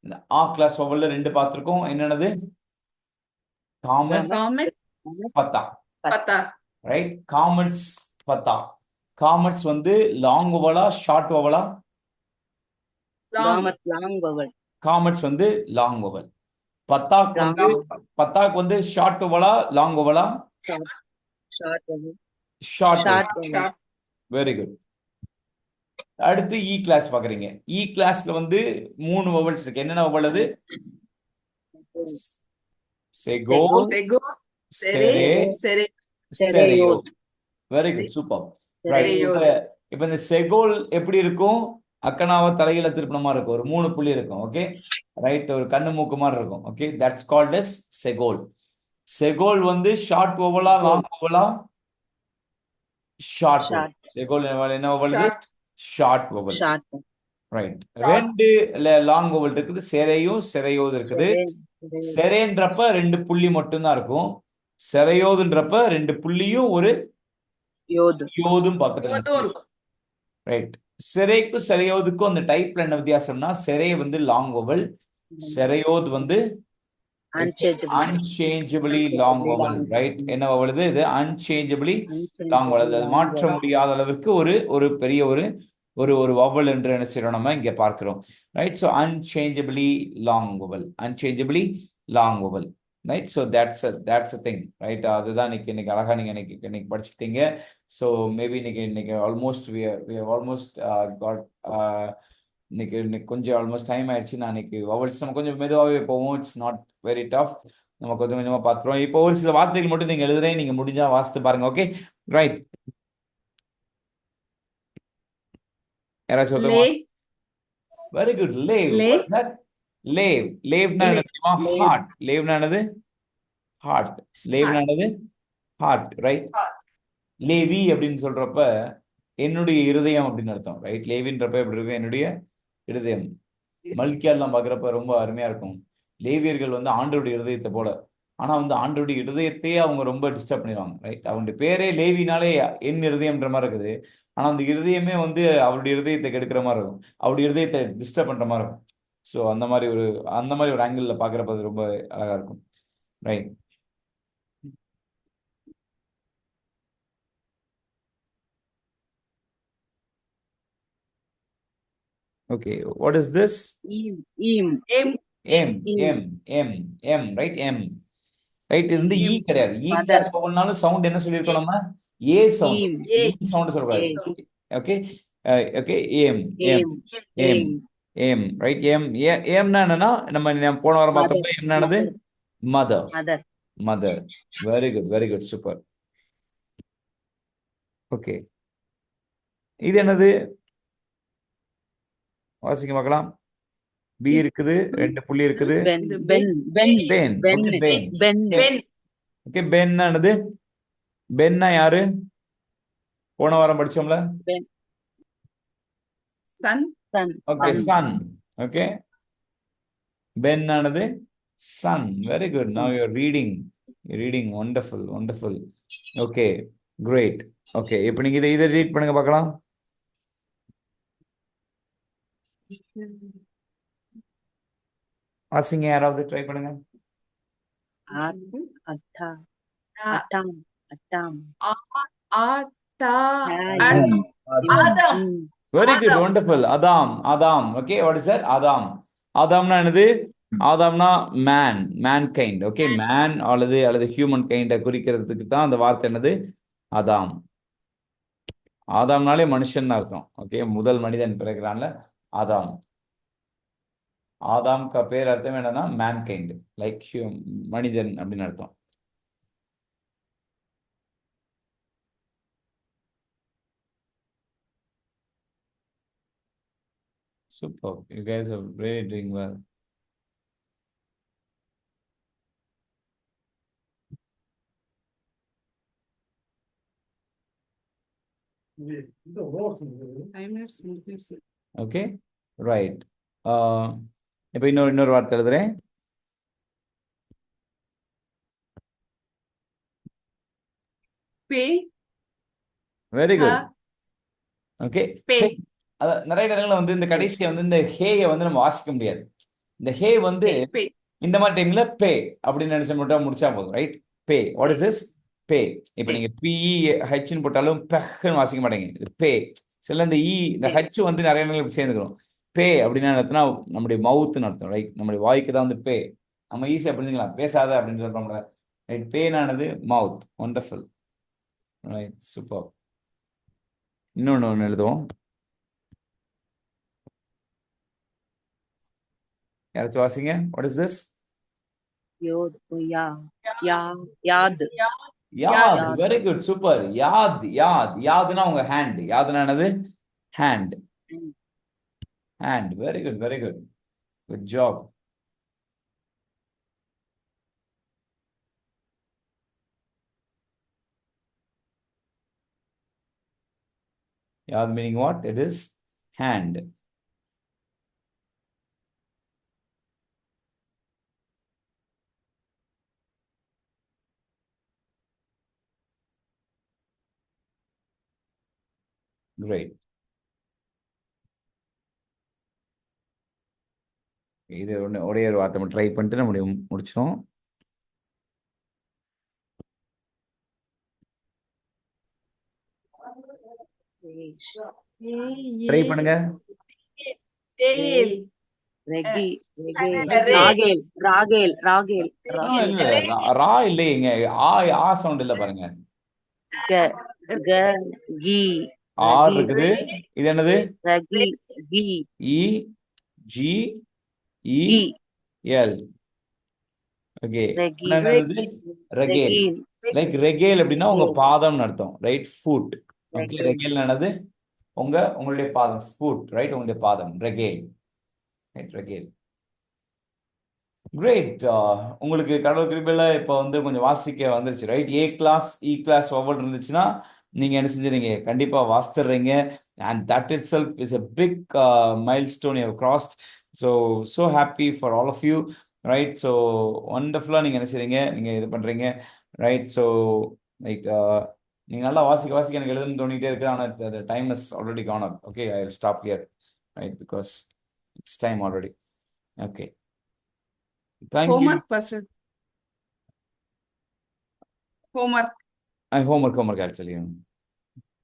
இந்த ஆ கிளாஸ் வவல்ல ரெண்டு பார்த்துருக்கோம். என்னென்னது? Kamatz, patach right. Kamatz, patach. Kamatz வந்து லாங் வவலா ஷார்ட் வவலா? காமெட்ஸ் வந்து லாங் வவல். பத்தாக்கு வந்து ஷார்ட் வவலா லாங் வவலா? ஷார்ட். Very good. அடுத்து இ கிளாஸ் பாக்குறீங்க. இ கிளாஸ்ல வந்து 3 வவல்ஸ் இருக்கு. என்னென்ன வவல் அது? Segol, tsere, tsere yod. Very good, super. இப்ப இந்த செகோல் எப்படி இருக்கும்? அக்கனாவ தலையில திருப்பின மாதிரி இருக்கும். ஒரு 3 புள்ளி இருக்கும். Okay right. ஒரு கண்ணு மூக்கு மாதிரி இருக்கும். Okay, that's called as segol. Segol வந்து ஷார்ட் ஓவலா லாங் ஓவலா? Short Short. என்ன vowel இது? Short vowel. Short. ரைட். ரெண்டு லாங் vowel இருக்குது. செரையும் செரையோது இருக்குது. Sere. செரேன்றப்ப 2 புள்ளி மட்டும்தான் இருக்கும். செரையோதுன்றப்ப 2 புள்ளியும் ஒரு Yod. யோதும் பக்கத்துல இதுவும் இருக்கும். ரைட். செரைக்கும் செரையோதுக்கும் அந்த டைப்ல என்ன வித்தியாசம்னா, செரை வந்து லாங் vowel, செரையோது வந்து Unchangeable. unchangeably long vowel. Right. என்ன vowel இது? இது unchangeably long vowel. அது Unchangeable. மாற்ற முடியாத அளவிற்கு ஒரு பெரிய ஒரு vowel என்று என்ன செய்றோம் நம்ம இங்க பார்க்கிறோம். Right. So unchangeably long vowel. Unchangeably long vowel. Right. So that's a thing. Right. அதுதான் இன்னைக்கு அழகா நீங்க இன்னைக்கு படிச்சிட்டீங்க. So maybe இன்னைக்கு almost we have almost got இன்னைக்கு கொஞ்சம் ஆல்மோஸ்ட் டைம் ஆயிடுச்சு. நான் இன்னைக்கு vowels நம்ம கொஞ்சம் மெதுவாகவே போவோம். It's not very tough. நம்ம கொஞ்சம் கொஞ்சமா பார்த்துருவோம். இப்போ ஒரு சில வார்த்தைகள் மட்டும் நீங்க எழுதுறேன். நீங்க முடிஞ்சா வாசித்து பாருங்க. Okay right. யாராச்சும் ஒருத்தவங்க லே வெரி குட். லேவ். லே What is that? லேவ். லேவ்னா என்ன தெரியுமா? Lave. ஹார்ட். லேவ்னா என்னது? ஹார்ட். லேவ்னா என்னது? ஹார்ட். ரைட். லேவி அப்படின்னு சொல்றப்ப என்னுடைய இருதயம் அப்படின்னு அர்த்தம். ரைட். லேவின்றப்ப எப்படி இருக்கும்? என்னுடைய இருதயம். மல்கியாலாம் பார்க்குறப்ப ரொம்ப அருமையா இருக்கும். லேவியர்கள் வந்து ஆண்டவருடைய இருதயத்தை போல. ஆனா வந்து ஆண்டவருடைய இருதயத்தையே அவங்க ரொம்ப டிஸ்டர்ப் பண்ணிடுவாங்க. ரைட். அவனுடைய பேரே லேவினாலே என் இருதயம்ன்ற மாதிரி இருக்குது. ஆனா அந்த இருதயமே வந்து அவருடைய இருதயத்தை கெடுக்கிற மாதிரி இருக்கும். அவருடைய இருதயத்தை டிஸ்டர்ப் பண்ற மாதிரி இருக்கும். ஸோ அந்த மாதிரி ஒரு ஆங்கிள் பார்க்குறப்ப அது ரொம்ப அழகா இருக்கும். Right. Okay. What is this? Em. M M. M. M. M. Right. M. Right. இது வந்து ஈ எம் கிடையாது. ஈ Mother. கிளாஸ் ஒவ்வொன்றாலும் சவுண்ட் என்ன சொல்லியிருக்கோம் நம்ம? ஏ சவுண்ட். Em. ஏ ஈ சவுண்ட் சொல்லக்கூடாது. Em. ஓகே. ஓகே. ஏம். ஏம். Em. ஏம். Em. ஏம். ரைட். ஏம். ஏம்னா என்னன்னா நம்ம போன வாரம் Mother. பார்த்தோம்னா என்னது? Mother. Mother. Mother. Mother. Very good. Very good. Super. Okay. இது என்னது? வாசிக்க பார்க்கலாம். பி இருக்குது. 2 புள்ளி இருக்குது. Ben. இது Ben. Ben. பென். Ben. ஓகே. பென். Ben. Ben okay. பென்னா என்னது? பென்னா யாரு? போன வாரம் படிச்சோம்ல? Ben. Son Son. Okay. Son. Son. Okay. Ben ஆனது son. Very good. Now you are reading wonderful. Wonderful. Okay great. Okay. இப்போ நீங்க இதை ரீட் பண்ணுங்க பார்க்கலாம். வாசிங்க. யாராவது ட்ரை பண்ணுங்க. Atta. Attam. Attam. ஆட்டா Adam. Adam very good. Adam wonderful. Adam. Okay. What is that? ஆதாம்னா என்னது? ஆதாம்னா மேன் கைண்ட். ஓகே. மேன் அல்லது ஹியூமன் கைண்டை குறிக்கிறதுக்கு தான் அந்த வார்த்தை என்னது? ஆதாம்னாலே மனுஷன் அர்த்தம். ஓகே. முதல் மனிதன் பிறகுறான்ல ஆதாம். ஆதாம்க்கு பேர் அர்த்தம் என்னன்னா மேன் கைண்ட், லைக் மனிதன் அப்படின்னு அர்த்தம். Super. You guys are really doing well. Okay. Right. இப்போ இன்னொரு வார்த்தை எழுதுறேன். பே வெரி குட். ஓகே. பே நிறைய இடங்கள்ல வந்து இந்த கடைசியை வந்து இந்த ஹேயை வந்து நம்ம வாசிக்க முடியாது. இந்த ஹே வந்து பே இந்த மாதிரி டைம்ல பே அப்படின்னு நினைச்சு மட்டும் முடிச்சா போதும். Right. Pe. What is this? Pe. இப்போ நீங்க பிஇ ஹெச்னு போட்டாலும் பெஹ்னு வாசிக்க மாட்டேங்க. இது பே. சில இந்த ஹெச் வந்து நிறைய இடங்கள் சேர்ந்துக்கிறோம். பே அப்படின்னா அர்த்தம்னா நம்முடைய மவுத்னு அர்த்தம். ரைட். நம்முடைய வாய்க்கு தான் வந்து பே. நம்ம ஈஸியாக புரிஞ்சுக்கலாம். பேசாத அப்படின்னு சொல்றோம்ல. ரைட். பேனானது மவுத். ஒண்டர்ஃபுல். ரைட். சூப்பர். இன்னொன்று எழுதுவோம். யாராச்சும் வாசிங்க. What is this? Yod. Yad. யாத். Very good. சூப்பர். யாத்னா உங்க ஹேண்ட். யாத்னா என்னது? Hand. Very good. Very good. Good job. Yad meaning what? It is hand. Great. இது ஒரே ஒரு வார்த்தை ட்ரை பண்ணிட்டு நம்ம முடிச்சிடும். ட்ரை பண்ணுங்க. Tail. ரெகி Ray. ராகேல் ரா இல்லையேங்க. ஆ சவுண்ட் இல்ல பாருங்க. கி ஆர் இருக்குது. இது என்னது? ரகி கி இ ஜி இ எல். ஓகே. என்னது? ரெகேல். லைக் ரெகேல் அப்படின்னா உங்க பாதம்னு அர்த்தம், ரைட்? ஃபுட். ஓகே. ரெகேல் என்னது? உங்களுடைய பாதம். Foot, right? உங்களுடைய பாதம். ரெகேல். ரைட், ரெகேல். கிரேட். உங்களுக்கு கடவுள் கிருபையில இப்போ வந்து கொஞ்சம் வாசிக்க வந்துருச்சு, right? A class E class vowel இருந்துச்சுன்னா நீங்க என்ன செஞ்சுறீங்க? கண்டிப்பா வாசித்துறீங்க. And that itself is a big milestone you have crossed. So happy for all of you, right? So ஒண்டர்ஃபுல்லாக நீங்கள் என்ன செய்றீங்க? நீங்கள் இது பண்ணுறீங்க, ரைட்? ஸோ லைக் நீங்கள் நல்லா வாசிக்க எனக்கு எழுதுன்னு தோணிகிட்டே இருக்குது. ஆனால் the time is already gone up. Okay, I will stop here, right? Because it's time already. Okay. Thank you. Homework, Pastor. Homework. Homework actually.